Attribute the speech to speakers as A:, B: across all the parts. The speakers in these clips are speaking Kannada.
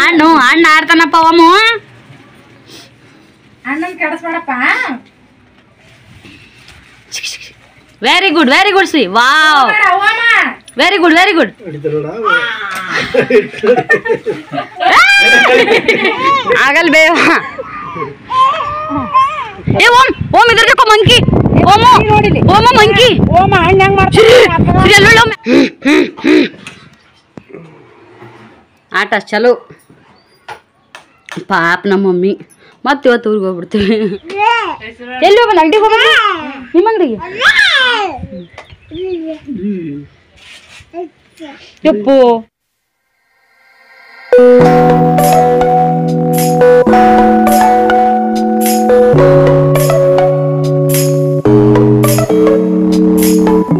A: ಅಣ್ಣ ಆಡ್ತಾನಪ್ಪ ಒಮ್ಮ
B: ಅಣ್ಣನ್ ಕೆಡಿಸ್ಬೇಡಪ್ಪ.
A: ವೆರಿ ಗುಡ್ ಸಿ ವಾವ್ ವೆರಿ ಗುಡ್ ಆಗಲ್ ಬೇವ ಏ ಓಂ ಇದ್ರಕ್ಕೆ ಮಂಕಿ ಓಮ ಮಂಕಿ
B: ಓಮ ಅಣ್ಣ ಹೆಂಗ್ ಮಾಡ್ತಾರೆ
A: ಆಟ ಚಲೋ ಪಾಪ ನಮ್ಮ ಮಮ್ಮಿ ಮತ್ತೆ ಇವತ್ತು ಊರಿಗೆ ಹೋಗ್ಬಿಡ್ತೀವಿ. ಎಲ್ಲಿ ಹೋಗಲ್ಲ ಅಂಗಡಿಗೆ ಹೋಗಲ್ಲ ನಿಮ್ಮ ಅಂಗಡಿಗೆ ಯಪ್ಪು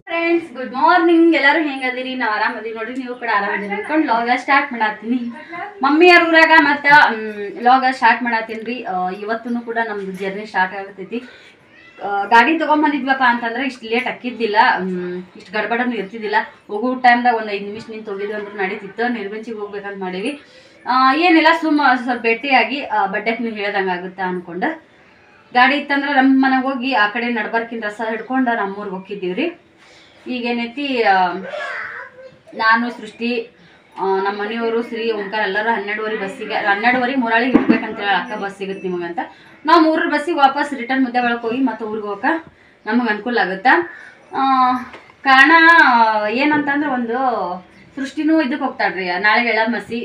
A: ಫ್ರೆಂಡ್ಸ್ ಗುಡ್ ಮಾರ್ನಿಂಗ್. ಎಲ್ಲರೂ ಹೆಂಗದಿರಿ? ನಾವು ಆರಾಮದಿರಿ ನೋಡ್ರಿ, ನೀವು ಕೂಡ ಆರಾಮದಿರಿ ಅನ್ಕೊಂಡು ಲಾಗ ಸ್ಟಾರ್ಟ್ ಮಾಡತ್ತೀನಿ. ಮಮ್ಮಿಯವ್ರ ಊರಾಗ ಮತ್ತು ಲಾಗ ಸ್ಟಾರ್ಟ್ ಮಾಡತ್ತೀನಿ. ಇವತ್ತೂ ಕೂಡ ನಮ್ದು ಜರ್ನಿ ಸ್ಟಾರ್ಟ್ ಆಗತೈತಿ. ಗಾಡಿ ತೊಗೊಂಬಂದಿದ್ವಪ್ಪ ಅಂತಂದ್ರೆ ಇಷ್ಟು ಲೇಟ್ ಅಕ್ಕಿದ್ದಿಲ್ಲ, ಇಷ್ಟು ಗಡ್ಬಡನು ಇರ್ತಿದ್ದಿಲ್ಲ. ಹೋಗೋ ಟೈಮ್ದಾಗ ಒಂದು 5 ನಿಮಿಷ ನಿಂತು ಹೋಗಿದ್ವಿ ಅಂದ್ರೆ ನಡೀತಿತ್ತು. ನಿರ್ಬಂಚಿಗೆ ಹೋಗ್ಬೇಕಂತ ಮಾಡೀವಿ. ಏನಿಲ್ಲ ಸ್ವಲ್ಪ ಭೇಟಿಯಾಗಿ ಬಡ್ಡೆಕ್ ನೀವು ಹೇಳ್ದಂಗೆ ಆಗುತ್ತಾ ಅಂದ್ಕೊಂಡು ಗಾಡಿ ಇತ್ತಂದ್ರೆ ನಮ್ಮ ಮನೆಗೆ ಹೋಗಿ ಆ ಕಡೆ ನಡ್ಬರ್ಕಿನ ರಸ ಹಿಡ್ಕೊಂಡು ನಮ್ಮೂರಿಗೆ ಹೋಗಿದ್ದೀವ್ರಿ. ಈಗೇನೈತಿ ನಾನು ಸೃಷ್ಟಿ ನಮ್ಮ ಮನೆಯವರು ಶ್ರೀ ಓಂಕಾರ ಎಲ್ಲರೂ 12:15 ಬಸ್ಸಿಗೆ 12:15 ಮೂರಾಳಿಗೆ ಇರ್ಬೇಕಂತೇಳಿ ಅಕ್ಕ ಬಸ್ ಸಿಗುತ್ತೆ ನಿಮಗಂತ ನಾವು 3 ಬಸ್ಸಿಗೆ ವಾಪಸ್ ರಿಟರ್ನ್ ಮುದ್ದೆ ಒಳಗೆ ಹೋಗಿ ಮತ್ತು ಊರಿಗೆ ಹೋಗಕ್ಕೆ ನಮಗೆ ಅನುಕೂಲ ಆಗುತ್ತೆ. ಕಾರಣ ಏನಂತಂದ್ರೆ ಒಂದು ಸೃಷ್ಟಿನೂ ಇದಕ್ಕೆ ಹೋಗ್ತಾಳ್ರಿ ನಾಳೆಗೆ ಎಳಮಸಿ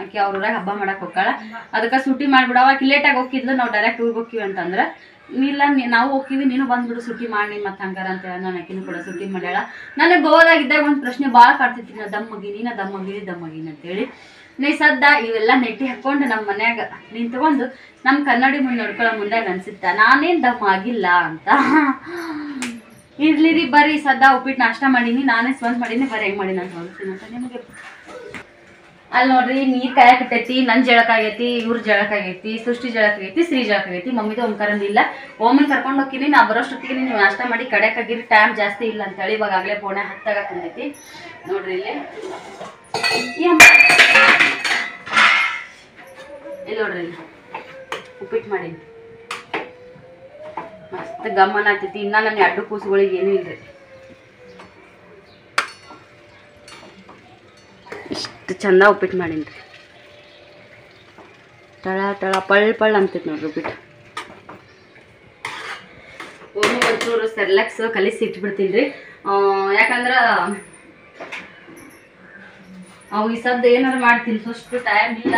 A: ಆಕೆ ಅವ್ರ ಊರಾಗ ಹಬ್ಬ ಮಾಡಕ್ಕೆ ಹೋಗ್ತಾಳ. ಅದಕ್ಕೆ ಸುಟ್ಟಿ ಮಾಡ್ಬಿಡವ. ಆಕೆ ಲೇಟಾಗಿ ಹೋಗಿದ್ಲು, ನಾವು ಡೈರೆಕ್ಟ್ ಊರಿಗೆ ಹೋಗ್ತೀವಿ ಅಂತಂದ್ರೆ ಇಲ್ಲ ನಾವು ಹೋಗ್ತೀವಿ ನೀನು ಬಂದ್ಬಿಡು ಸುಟ್ಟಿ ಮಾಡಿ ಮತ್ತೆ ಹಂಗಾರ ಅಂತೇಳಿ ನಾನು ಆಕಿನೂ ಕೂಡ ಸುಟ್ಟಿ ಮಾಡ್ಯಾಳ. ನನಗೆ ಗೋವಾದಾಗಿದ್ದಾಗ ಒಂದು ಪ್ರಶ್ನೆ ಭಾಳ ಕಾಡ್ತಿತ್ತು, ನಾ ದಮ್ಮಗಿನಿ ಅಂತೇಳಿ. ನೀ ಸದ್ದ ಇವೆಲ್ಲ ನೆಟ್ಟಿ ಹಾಕ್ಕೊಂಡು ನಮ್ಮ ಮನ್ಯಾಗ ನಿಂತ್ಕೊಂಡು ನಮ್ಮ ಕನ್ನಡಿ ಮುಂದೆ ನೋಡ್ಕೊಳ್ಳೋ ಮುಂದಾಗ ಅನ್ಸುತ್ತಾ ನಾನೇನು ದಮ್ಮ ಆಗಿಲ್ಲ ಅಂತ. ಇರ್ಲಿ ರೀ ಬರ್ರಿ, ಸದ್ದ ಉಪ್ಪಿಟ್ಟು ನಾಷ್ಟ ಮಾಡೀನಿ, ನಾನೇ ಸ್ವಂತ ಮಾಡೀನಿ, ಬರ್ರಿ ಹೆಂಗೆ ಮಾಡೀನಿ ಅಂತ ಹೇಳ್ತೀನಿ ಅಂತ ನಿಮಗೆ. ಅಲ್ಲಿ ನೋಡ್ರಿ ನೀರು ಕಾಯಕತ್ತೈತಿ, ನನ್ನ ಜಳಕ ಆಗೈತಿ, ಇವ್ರ ಜಳಕ ಆಗೈತಿ, ಸೃಷ್ಟಿ ಜಳಕ ಆಗೈತಿ, ಶ್ರೀ ಜಳಕ ಆಗೈತಿ. ಮಮ್ಮಿದು ಓಂಕಾರಂದಿಲ್ಲ. ಓಮನ್ ಕರ್ಕೊಂಡು ಹೋಗ್ತೀನಿ. ನಾ ಬರೋಷ್ಟೊತ್ತಿಗೆ ನೀವು ನಾಷ್ಟ ಮಾಡಿ ಕಡೆಕಾಗಿರಿ, ಟೈಮ್ ಜಾಸ್ತಿ ಇಲ್ಲ ಅಂತೇಳಿ ಇವಾಗ ಆಗಲೇ ಪೋಣೆ 10 ಕುಂದೈತಿ ನೋಡ್ರಿ. ಇಲ್ಲಿ ನೋಡ್ರಿ ಉಪ್ಪಿಟ್ಟು ಮಾಡೀನಿ, ಮಸ್ತ್ ಗಮ್ಮನ ಆಗ್ತೈತಿ. ಇನ್ನ ನನ್ನ 2 ಕೂಸುಗಳಿಗೆ ಏನೂ ಇಲ್ರಿ. ಇಷ್ಟು ಚಂದ ಉಪ್ಪಿಟ್ಟು ಮಾಡೀನಿ ರೀ. ತಳ ಪಳ್ ಅಂತೈತಿ ನೋಡ್ರಿ ಉಪ್ಪಿಟ್ಟು. ಒಂಚೂರು ಸೆರ್ಲೆಕ್ಸ್ ಕಲಿಸಿ ಇಟ್ಬಿಡ್ತೀನಿ ರೀ. ಯಾಕಂದ್ರೆ ಅವು ಈ ಸದ್ದು ಏನಾರು ಮಾಡ್ತೀನಿ, ಫಸ್ಟ್ ಟೈಮ್ ಇಲ್ಲ.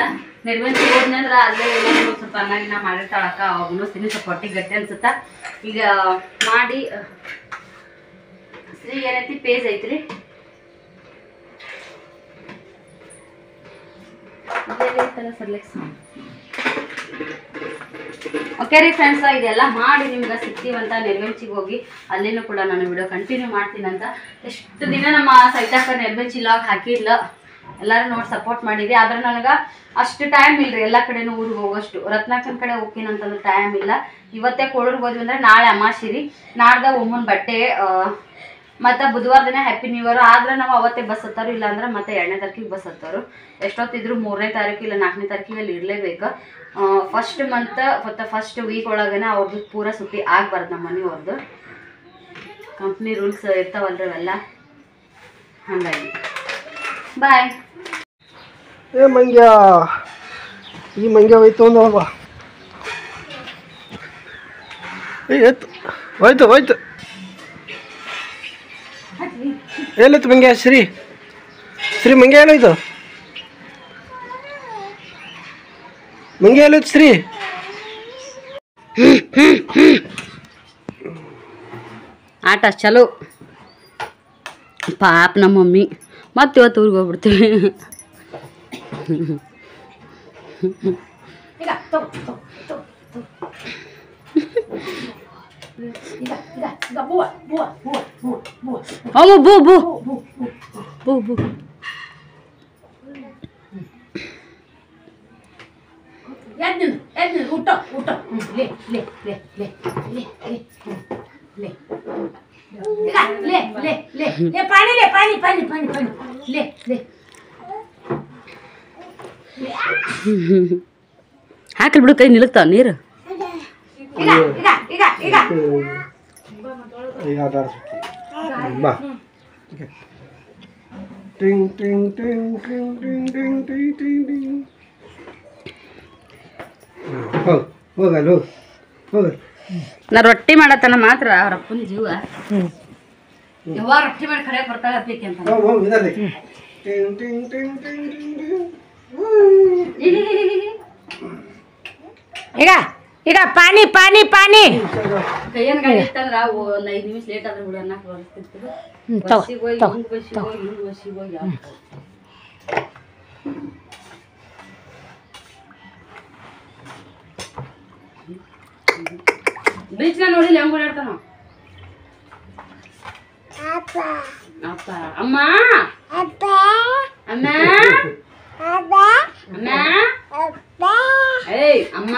A: ನಿರ್ಬಂಧಿ ಹೋದ್ನಂದ್ರೆ ಅಲ್ಲೇ ಏನಾದ್ರು ಸ್ವಲ್ಪ ಅನ್ನ ಮಾಡಿರ್ತಾಳಕ್ಕ, ಅವನು ತಿನ್ನಿ ಸ್ವಲ್ಪ ಹೊಟ್ಟಿಗೆ ಗಟ್ಟಿ ಅನ್ಸುತ್ತ. ಈಗ ಮಾಡಿ ಶ್ರೀ ಏನೈತಿ ಪೇಜ್ ಐತ್ರಿ, ಓಕೆ ರೀ ಫ್ರೆಂಡ್ಸ್. ಇದೆಲ್ಲ ಮಾಡಿ ನಿಮ್ಗೆ ಸಿಗ್ತೀವಂತ ನಿರ್ಬಂಚಿಗೆ ಹೋಗಿ ಅಲ್ಲೇನೂ ಕೂಡ ನಾನು ವಿಡಿಯೋ ಕಂಟಿನ್ಯೂ ಮಾಡ್ತೀನಂತ. ಎಷ್ಟು ದಿನ ನಮ್ಮ ಸೈತಾಕ ನಿರ್ಬಂಚಿ ಲಾಗ್ ಹಾಕಿಲ್ಲ, ಎಲ್ಲರೂ ನೋಡಿ ಸಪೋರ್ಟ್ ಮಾಡಿದೆ. ಆದ್ರೆ ನನಗೆ ಅಷ್ಟು ಟೈಮ್ ಇಲ್ಲರಿ ಎಲ್ಲ ಕಡೆನೂ ಊರಿಗೆ ಹೋಗೋಷ್ಟು. ರತ್ನಾಕನ ಕಡೆ ಹೋಗ್ತೀನಂತಂದ್ರೆ ಟೈಮ್ ಇಲ್ಲ. ಇವತ್ತೇ ಕೋಳೂರಿಗೆ ಹೋದ್ವಿ ಅಂದ್ರೆ ನಾಳೆ ಅಮಾಸಿರಿ, ನಾಡ್ದ ಒಮ್ಮನ ಬಟ್ಟೆ, ಮತ್ತು ಬುಧವಾರ ದಿನ ಹ್ಯಾಪಿ ನ್ಯೂ ಇಯರ್. ಆದ್ರೆ ನಾವು ಅವತ್ತೇ ಬಸ್ ಹತ್ತಾರು, ಇಲ್ಲ ಅಂದ್ರೆ ಮತ್ತೆ 2ನೇ ತಾರೀಕಿಗೆ ಬಸ್ ಹತ್ತಾರು. ಎಷ್ಟೊತ್ತಿದ್ರು 3ನೇ ತಾರೀಕು ಇಲ್ಲ 4ನೇ ತಾರೀಕಿಗೆ ಅಲ್ಲಿ ಇರಲೇಬೇಕು. ಫಸ್ಟ್ ಮಂತ್ ಮತ್ತು ಫಸ್ಟ್ ವೀಕ್ ಒಳಗನೆ ಅವ್ರದ್ದು ಪೂರ ಸುಟ್ಟಿ ಆಗಬಾರ್ದು. ನಮ್ಮ ಮನೆಯವ್ರದ್ದು ಕಂಪ್ನಿ ರೂಲ್ಸ್ ಇರ್ತಾವಲ್ರಿ ಅವೆಲ್ಲ, ಹಾಗಾಗಿ ಬಾಯ್.
C: ಏ ಮಂಗ್ಯ, ಈ ಮಂಗ್ಯ ಹೋಯ್ತು ಅಂದವ. ಹೋಯ್ತು ಎಲ್ಲಿತ್ತು ಮಂಗ್ಯ? ಶ್ರೀ ಮಂಗ್ಯ ಎಲ್ಲೋಯ್ತು? ಮಂಗ್ಯ ಎಲ್ಲೋಯ್ತು ಶ್ರೀ?
A: ಆಟ ಚಲೋ ಪಾಪ ನಮ್ಮ ಮಮ್ಮಿ. ಮತ್ತೆ ಇವತ್ತು ಊರಿಗೆ ಹೋಗ್ಬಿಡ್ತೀವಿ. ಬೂ ಬೂ ಬೂ ಬೂ
B: ಊಟ ಲೇ ಲೇ ಲೇ ಲೇ ಲೇ ಲೇ ಲೇ ಲೇ ಲೇ ಲೇ ಪಾನಿ ಲೇ ಪಾನಿ ಪಾನಿ ಪಾನಿ ಪಾನಿ ಲೇ ಲೇ
A: ಹಾಕಲ್ ಬಿಡು ಕೈ ನಿಲುಕ್ತಾವ ನೀರು
C: ಈಗ ಆಟ ಬಾ ಟಿಂಗ್ ಟಿಂಗ್ ಟಿಂಗ್ ಟಿಂಗ್ ಟಿಂಗ್ ಟಿಂಗ್ ಟಿಂಗ್ ಟಿಂಗ್ ಟಿಂಗ್ ಹೋಗಲ್ಲ ಹೋಗ
A: ನಾ ರೊಟ್ಟಿ ಮಾಡತ್ತನ ಮಾತ್ರ ಅವ್ರ ಅಪ್ಪನ ಜೀವ ಯಾವ ರೊಟ್ಟಿ ಮಾಡಿ ಕಡೆ ಬರ್ತಾಳೆ ಅಪ್ಪಿಕೆ ಅಂತ
C: ಹೋಗಿ ಇದರಲ್ಲಿ ಟಿಂಗ್ ಟಿಂಗ್ ಟಿಂಗ್ ಟಿಂಗ್ ಟಿಂಗ್
B: ಈಗ ಪಾನಿ ಪಾನಿ ಪಾನಿ
A: ಕೈಯನ್ ಗಾಡಿ ಇತ್ತಂದ್ರ ಒಂದ್ 5 ನಿಮಿಷ ಲೇಟ್ ಆದ್ರೆ ಬಿಡು ಅನ್ನಕ್ ಬರ್ತಿತ್ತು ಬಸ್ಸಿಗೆ ಹೋಗಿ ಹಿಂಗ್ ಬಸ್ಸಿಗೆ ಹೋಗಿ ಹಿಂಗ್ ಬಸ್ಸಿಗೆ ಹೋಗಿ ಬೀಚ್ನ ನೋಡಿಲ್ಲ ಹೆಂಗ್ ಓಡಾಡ್ತಾನ ಅಪ್ಪ ಅಮ್ಮ ಅಮ್ಮ ಅಮ್ಮ ಏಯ್ ಅಮ್ಮ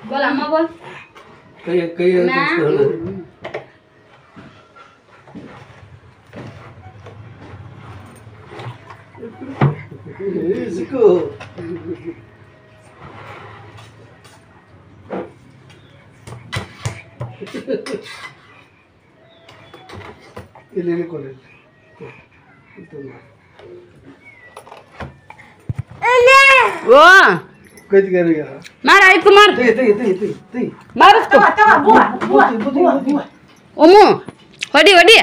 A: बोल अम्मा बोल
C: ಕೈ ಕೈ ಸಿಕ್ಕು ಇಲ್ಲಿ ಕೊಡಿ
A: ओ
C: ಕೈಗೆ ಕೈಗೆ
A: मार आई कुमार
C: ತೈ ತೈ ತೈ ತೈ ತೈ
A: मार उसको ओमो हडी हडी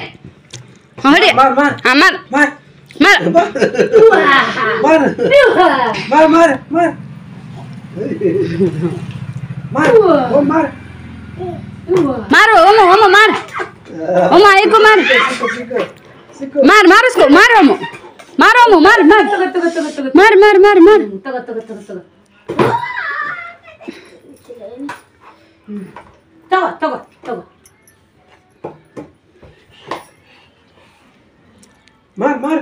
A: हां हडी
C: मार मार
A: हां मार
C: मार
A: मार
C: मार मार मार मार मार ओ मार
A: मारो ओमो ओमो मार ओमो आई कुमार मार मार उसको मार ओमो मार ओमो मार मार मार मार मार मार
B: ತಗೋ ತಗೋ ತಗೋ ತಗೋ ತಗೋ ತಗೋ ತಗೋ
C: मार मार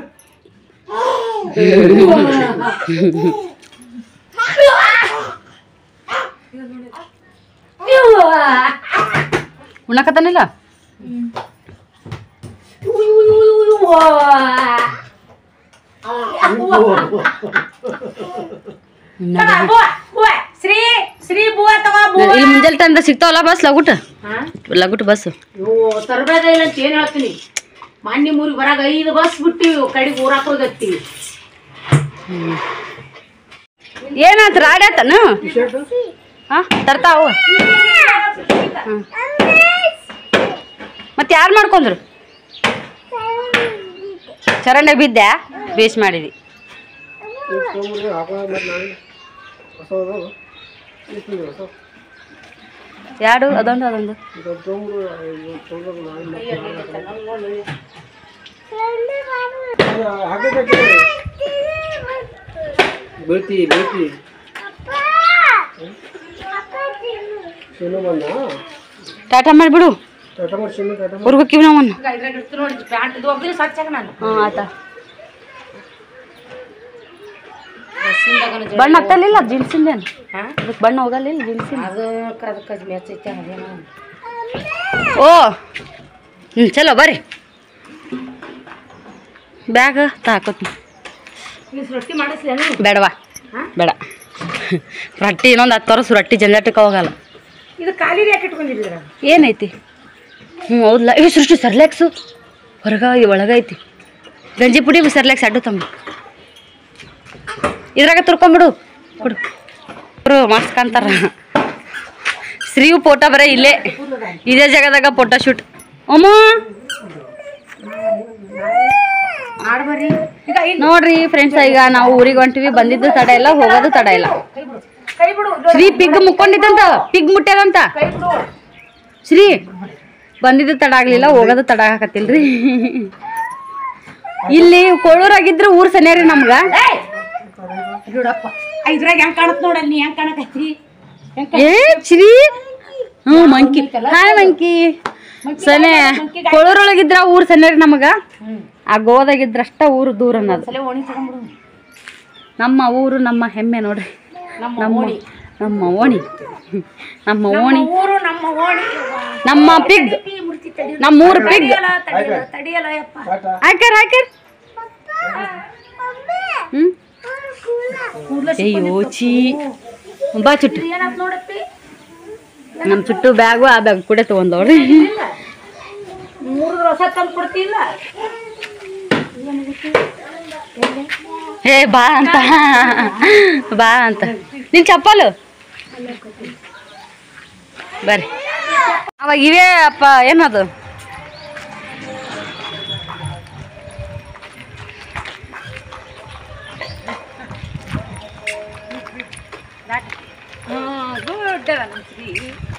A: ಉಣ್ಣಕತ್ತಾನಿಲ್ಲ
B: ಶ್ರೀ ಶ್ರೀ ಬುವ ತಗೋ
A: ಇಲ್ಲಿ ಮುಂಜಾನೆ ಟೈಮ್ದಾಗ ಸಿಗ್ತಾವಲ್ಲ ಬಸ್ ಲಗುಟ್ ಲಗುಟ್ ಬಸ್
B: ಇವು ತರಬೇದ ಇಲ್ಲ ಅಂತ ಏನ್ ಹೇಳ್ತೀನಿ ಮಾನ್ಯ ಮೂರಿಗೆ ಬರಾಗ 5 ಬಸ್ ಬಿಟ್ಟಿವಿ ಕಡೆಗೆ ಊರಾಕ ಹೋಗತ್ತೀವಿ
A: ಏನಾಯ್ತು ರಾಡ್ಯಾತನ ಹಾ ತರ್ತಾವು ಮತ್ತೆ ಯಾರು ಮಾಡ್ಕೊಂಡ್ರು ಚರಂಡೆ ಬಿದ್ದೆ ಬೇಸ್ ಮಾಡಿದಿ ಯಾಡು ಅದೊಂದು ಅದೊಂದು
C: ಬೀಳ್ತಿ ಬೀಳ್ತಿ
A: ಟಾಟಾ ಮಾಡಿಬಿಡು
C: ಟಾಟಾ ಮಾಡಿ ಸುಮ್ಮನೆ ಟಾಟಾ
A: ಹುರ್ಬೇಕಿವ್ ನಾವನ್ನ
B: ಇದ್ರಾಗ ಇಡ್ತು ನೋಡಿ ಪ್ಯಾಂಟ್ ಹೋಗ್ತೀನಿ ಸ್ವಚ್ಛಾಗ ನಾನು
A: ಹಾಂ ಆಯ್ತಾ ಬಣ್ಣ ಹತ್ತಲಿಲ್ಲ ಜೀನ್ಸಿಂದೇನು ಅದಕ್ಕೆ ಬಣ್ಣ ಹೋಗಲಿಲ್ಲ ಜೀನ್ಸಿನ
B: ಅದಕ್ಕೆ ಮ್ಯಾಚ್ ಐತೆ ಅದೇನೋ
A: ಓ ಚಲೋ ಬರ್ರಿ ಬ್ಯಾಗ್ ತಾಕೋತೀನಿ
B: ರೊಟ್ಟಿ ಮಾಡಿಸ್ಲೇನು
A: ಬೇಡವಾ ಬೇಡ ರೊಟ್ಟಿ ಇನ್ನೊಂದು 10 ವರ್ಷ ರೊಟ್ಟಿ ಜಂಜಾಟಕ್ಕೆ ಹೋಗಲ್ಲ
B: ಇದು ಖಾಲಿ ಯಾಕೆ ಇಟ್ಕೊಂಡಿದ್ದೀರ
A: ಏನೈತಿ ಹೌದಲ್ಲ ಇವು ಸೃಷ್ಟಿ ಸರ್ಲ್ಯಾಕ್ಸು ಒಳಗೈತಿ ಗಂಜಿ ಪುಡಿ ಸರ್ಲ್ಯಾಕ್ಸ್ ಅಡ್ಡು ತಮ್ಮ ಇದ್ರಾಗ ತುರ್ಕೊಂಬಿಡು ಕೊಡು ಅವರು ಮಸ್ತ್ ಕಾಣ್ತಾರ ಶ್ರೀವು ಫೋಟೋ ಬರ ಇಲ್ಲೇ ಇದೇ ಜಾಗದಾಗ ಫೋಟೋ ಶೂಟ್ ಅಮ್ಮ
B: ಮಾಡ್ಬರ್ರಿ
A: ನೋಡ್ರಿ ಫ್ರೆಂಡ್ಸ್ ಈಗ ನಾವು ಊರಿಗೆ ಹೊಂಟಿವಿ ಬಂದಿದ್ದು ತಡ ಇಲ್ಲ ಹೋಗೋದು ತಡ ಇಲ್ಲ
B: ಕೈ ಬಿಡು
A: ಶ್ರೀ ಪಿಗ್ ಮುಕ್ಕೊಂಡಿದ್ದಂತ ಪಿಗ್ ಮುಟ್ಟ್ಯದಂತ
B: ಕೈ ಬಿಡು
A: ಶ್ರೀ ಬಂದಿದ್ದು ತಡ ಆಗ್ಲಿಲ್ಲ ಹೋಗೋದು ತಡ ಆಗತ್ತಿಲ್ರಿ ಇಲ್ಲಿ ಕೋಳೂರಾಗಿದ್ರೆ ಊರ್ ಸನೇರಿ ನಮ್ಗ
B: ಬಿಡಪ್ಪ ಇದ್ರಾಗ ಹೆಂಗ್ ಕಾಣತ್ ನೋಡಲ್ ನೀ ಹೆಂಗ್ ಕಾಣಕತ್ತಿ
A: ಏ ಶ್ರೀ ಮಂಕಿ ಹಾಯ್ ಮಂಕಿ ಸನೆ ಕೋಳೂರೊಳಗಿದ್ರ ಊರ್ ಸನೇರಿ ನಮಗ ಆ ಗೋದಾಗಿದ್ರಷ್ಟ ಊರು ದೂರ ಅನ್ನೋದು
B: ಸಲ ಓಣಿ ತಗೊಂಡ್ಬಿಡು
A: ನಮ್ಮ ಊರು ನಮ್ಮ ಹೆಮ್ಮೆ ನೋಡ್ರಿ
B: ನಮ್ಮ ಓಣಿ
A: ನಮ್ಮ ಓಣಿ ನಮ್ಮ ಓಣಿ
B: ಊರು ನಮ್ಮ ಓಣಿ
A: ನಮ್ಮ ಪಿಗ್ ನಮ್ಮ 3 ಪಿಗ್
B: ತಡಿಯಲ್ಲ ಯಪ್ಪ.
A: ಹಾಕ್ಯಾರ ಅಯ್ಯೋ ಚೀ ಬಾ ಚುಟ್ಟು
B: ಏನಾತ್ ನೋಡಪ್ಪಿ
A: ನಮ್ಮ ಚುಟ್ಟು ಬ್ಯಾಗು ಆ ಬ್ಯಾಗ್ ಕೂಡ ತಗೊಂಡವ್ರಿ
B: 3 ಹೊಸ ತಂದು ಕೊಡ್ತಿಲ್ಲ.
A: ಹೇ ಬಾ ಅಂತ ನಿನ್ ಚಪ್ಪಲು ಬರ್ರಿ ಅವಾಗ ಇವೇ ಅಪ್ಪ ಏನದು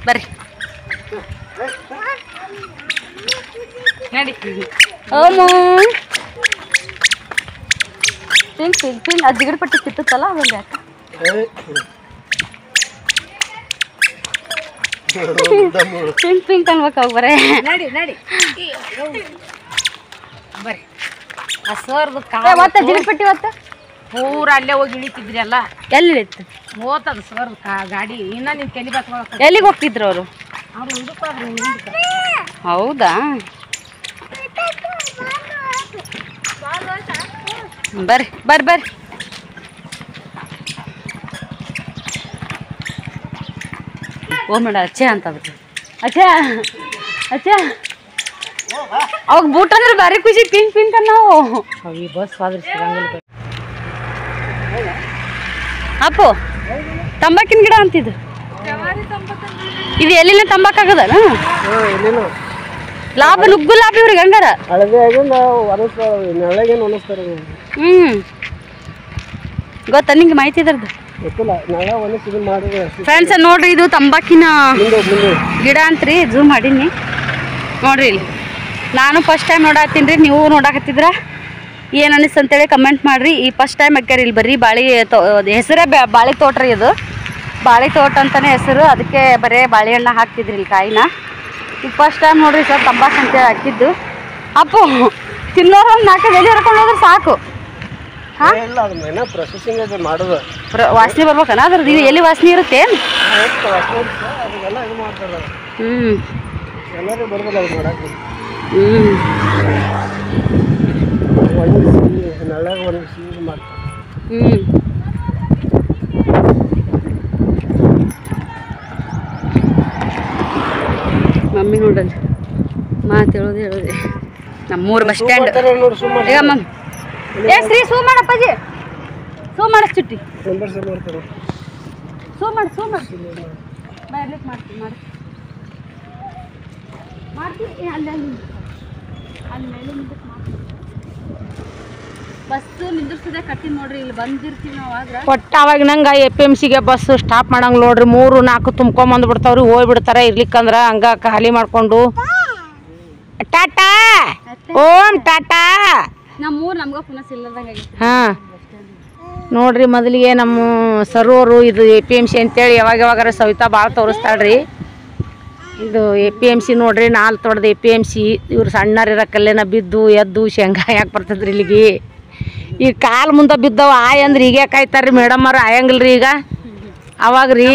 A: ಬರ್ರಿ ನಡಿ ಓಮು ಪಿನ್ ಅದು ಜಿಗಡ್ ಪಟ್ಟಿ ಕಿತ್ತಲ್ಲ ಅದೊಂದು ಯಾಕೆ ಪಿಂಕ್ ಅನ್ಬೇಕು ಅವಾಗ ಬರೇ
B: ನಡಿ
A: ಬರ್ರಿ ಹಸರ್ದು ಮತ್ತೆ ಜಿಗಡ್ ಪಟ್ಟಿ
B: ಪೂರ ಅಲ್ಲೇ ಹೋಗಿ ಇಳಿತಿದ್ರಿ ಅಲ್ಲ
A: ಎಲ್ಲಿ ಇಳಿತು
B: ಹೋತದ ಸರ್ ಗಾಡಿ ಇನ್ನ ನೀನ್ ತಲೆ ಬಾತ್
A: ಎಲ್ಲಿಗೆ ಹೋಗ್ತಿದ್ರು ಅವರು
B: ಅವ್ರು
A: ಹೌದಾ ಬರ್ರಿ ಓ ಮೇಡ ಅಚ್ಚೆ ಅಂತ ಅಚ್ಚೆ ಅವಾಗ ಬೂಟ್ ಅಂದ್ರೆ ಬಾರಿ ಖುಷಿ ಪಿಂಕ್ ನಾವು
B: ಈ ಬಸ್ ಆದ್ರೆ ಸಿಗಂಗಿಲ್ಲ
A: ಅಪ್ಪು ತಂಬಾಕಿನ ಗಿಡ ಅಂತಿದ್ದು ಇದು ಎಲ್ಲಿನ ತಂಬಾಕಾಗದನ ಲಾಭ ನುಗ್ಗು ಲಾಭ ಇವ್ರಿಗೆ ಹಂಗಾರ ಗೊತ್ತಾ ನಿಂಗೆ ಮಾಹಿತಿ ಇದ್ರದ್ದು ಫ್ರೆಂಡ್ಸ್ ನೋಡ್ರಿ ಇದು ತಂಬಾಕಿನ ಗಿಡ ಅಂತ್ರಿ ಜೂಮ್ ಮಾಡೀನಿ ನೋಡ್ರಿ ಇಲ್ಲಿ ನಾನು ಫಸ್ಟ್ ಟೈಮ್ ನೋಡತ್ತೀನಿ ರೀ ನೀವು ನೋಡಾಕತ್ತಿದ್ರ ಏನು ಅನಿಸ್ತು ಅಂತೇಳಿ ಕಮೆಂಟ್ ಮಾಡಿರಿ ಈ ಫಸ್ಟ್ ಟೈಮ್ ಹಾಕ್ಯಾರ ಇಲ್ಲಿ ಬರ್ರಿ ಹೆಸರೇ ಬಾಳೆ ತೋಟ ರೀ ಇದು ಬಾಳೆ ತೋಟ ಅಂತಲೇ ಹೆಸರು ಅದಕ್ಕೆ ಬರೀ ಬಾಳೆಹಣ್ಣ ಹಾಕ್ತಿದ್ರಿ ಇಲ್ಲಿ ಕಾಯಿನ ಈಗ ಫಸ್ಟ್ ಟೈಮ್ ನೋಡ್ರಿ ಸರ್ ತಂಬಾಕು ಅಂತೇಳಿ ಹಾಕಿದ್ದು ಅಪ್ಪು ತಿನ್ನೋರು ಒಂದು 4 ಎಲೆ ಹರ್ಕೊಂಡು ಹೋದ್ರೆ ಸಾಕು ವಾಸನೆ ಬರ್ಬೇಕನ ಅದ್ರದ್ದು ಇದು ಎಲ್ಲಿ ವಾಸನೆ ಇರುತ್ತೆ ಏನು ಮಮ್ಮಿ ನೋಡಲ್ಲ ಮಾತು ಹೇಳೋದು ನಮ್ಮೂರು ಬಸ್ ಸ್ಟ್ಯಾಂಡ್ ಈಗ ಮಮ್ಮಿ ಶ್ರೀ ಸೂ ಮಾಡಪ್ಪಾಜಿ ಸೂ ಮಾಡ ಚುಟ್ಟಿ ಸೂ ಮಾಡ್ತೀನಿ ಅಲ್ಲಿ ಬಸ್ ನಿಂದಿರ್ಸದೆ ಕಟ್ಟಿ ನೋಡ್ರಿ ಇಲ್ಲಿ ಬಂದಿರ್ತೀವಿ ನಾವು ಆದ್ರೆ
B: ಒಟ್ಟು ಅವಾಗ ನಂಗೆ APMCಗೆ ಬಸ್ ಸ್ಟಾಪ್ ಮಾಡಂಗೆ ನೋಡ್ರಿ 3-4 ತುಂಬ್ಕೊಂಬಂದು ಬಿಡ್ತಾವ್ರಿ ಹೋಗ್ಬಿಡ್ತಾರೆ ಇರ್ಲಿಕ್ಕಂದ್ರೆ ಹಂಗ ಖಾಲಿ ಮಾಡ್ಕೊಂಡು ಟಾಟಾ ಓಂ ಟಾಟಾ
A: ನಮ್ಮೂರು ನಮ್ಗೆ ಪುನಃ ಇಲ್ಲದಂಗೆ
B: ಹಾಂ ನೋಡ್ರಿ ಮೊದಲಿಗೆ ನಮ್ಮ ಸರೋರು ಇದು APMC ಅಂತೇಳಿ ಯಾವಾಗಾರ ಸವಿತಾ ಭಾಳ ತೋರಿಸ್ತಾಳ್ರಿ ಇದು APMC ನೋಡ್ರಿ 4 ತೊಡ್ದು APMC ಇವ್ರು ಸಣ್ಣರಿರಕ್ಕಲ್ಲೇನ ಬಿದ್ದು ಎದ್ದು ಶೇಂಗಾ ಯಾಕೆ ಬರ್ತದ್ರಿ ಇಲ್ಲಿಗೆ ಈಗ ಕಾಲು ಮುಂದೆ ಬಿದ್ದವ ಆಯ್ ಅಂದ್ರೆ ಈಗ ಕಾಯ್ತಾರ್ರಿ ಮೇಡಮ್ ಅವ್ರು ಆಯಂಗಿಲ್ರಿ ಈಗ ಅವಾಗ ರೀ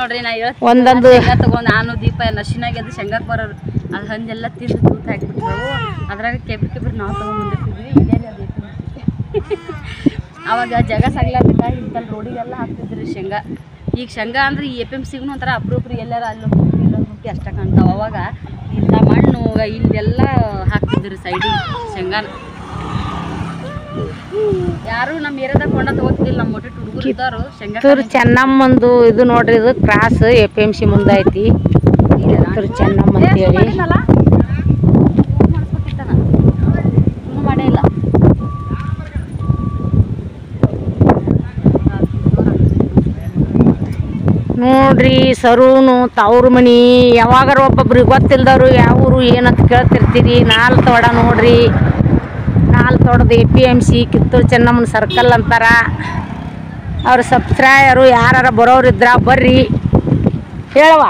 A: ನೋಡ್ರಿ ನಾ
B: ಒಂದೊಂದು
A: ತಗೊಂಡು ನಾನು ದೀಪ ನಶಿನಾಗಿ ಅದು ಶೇಂಗಾಕ್ ಬರೋರು ಅದು ಹಂಗೆಲ್ಲ ತಿಂದು ತೂತು ಹಾಕ್ಬಿಟ್ರು ಅದ್ರಾಗ ಕೆಬ್ರಿ ನಾವು ತಗೊಂಡ್ಬಂದಿರ್ತಿದ್ವಿ ಇದೇನೆ ಅದು ಅವಾಗ ಜಾಗ ಸಾಗ್ಲಾರ್ದಕ್ಕ ಇಂತಲ್ಲಿ ರೋಡಿಗೆಲ್ಲ ಹಾಕ್ತಿದ್ರಿ ಶೇಂಗಾ ಈಗ ಶೇಂಗಾ ಅಂದ್ರೆ ಈ APMCಗೂ ಒಂಥರ ಅಪ್ರೂಪ್ರಿ ಎಲ್ಲಾರ ಅಲ್ಲಿ ಮುಟ್ಟಿ ಅಷ್ಟ ಕಾಣ್ತಾವ ಅವಾಗ ಇಂಥ ಮಣ್ಣು ಇಲ್ಲೆಲ್ಲ ಹಾಕ್ತಿದ್ರಿ ಸೈಡಿಗೆ ಶೇಂಗಾನ ಯಾರು ನಮ್ಮ ಏರಿಯಾದಾಗ ಕೊಂಡ ತಗೋತಿದ್ದಿಲ್ಲ ನಮ್ಮ ಮೊಟ್ಟೆ ಹುಡುಗರು ಇದ್ದಾರು
B: ಕಿತ್ತೂರು ಚೆನ್ನಮ್ಮಂದು ಇದು ನೋಡ್ರಿ ಇದು ಕ್ರಾಸ್ APMC ಮುಂದೆ ಐತಿ ಕಿತ್ತೂರು ಚೆನ್ನಮ್ಮ ಅಂತೇಳಿ
A: ಮಾಡೇ ಇಲ್ಲ
B: ನೋಡ್ರಿ ಸರೂನು ತವ್ರ ಮನಿ ಯಾವಾಗಾರ ಒಬ್ಬೊಬ್ರಿಗೆ ಗೊತ್ತಿಲ್ದವ್ರು ಯಾವ ಊರು ಏನಂತ ಕೇಳ್ತಿರ್ತೀರಿ 4 ತೊಡ ನೋಡ್ರಿ 4 ತೊಡದ APMC ಕಿತ್ತೂರು ಚೆನ್ನಮ್ಮನ ಸರ್ಕಲ್ ಅಂತಾರ ಅವ್ರ ಸಬ್ಸ್ಕ್ರೈಬರು ಯಾರು ಬರೋರಿದ್ರ ಬರ್ರಿ ಹೇಳವ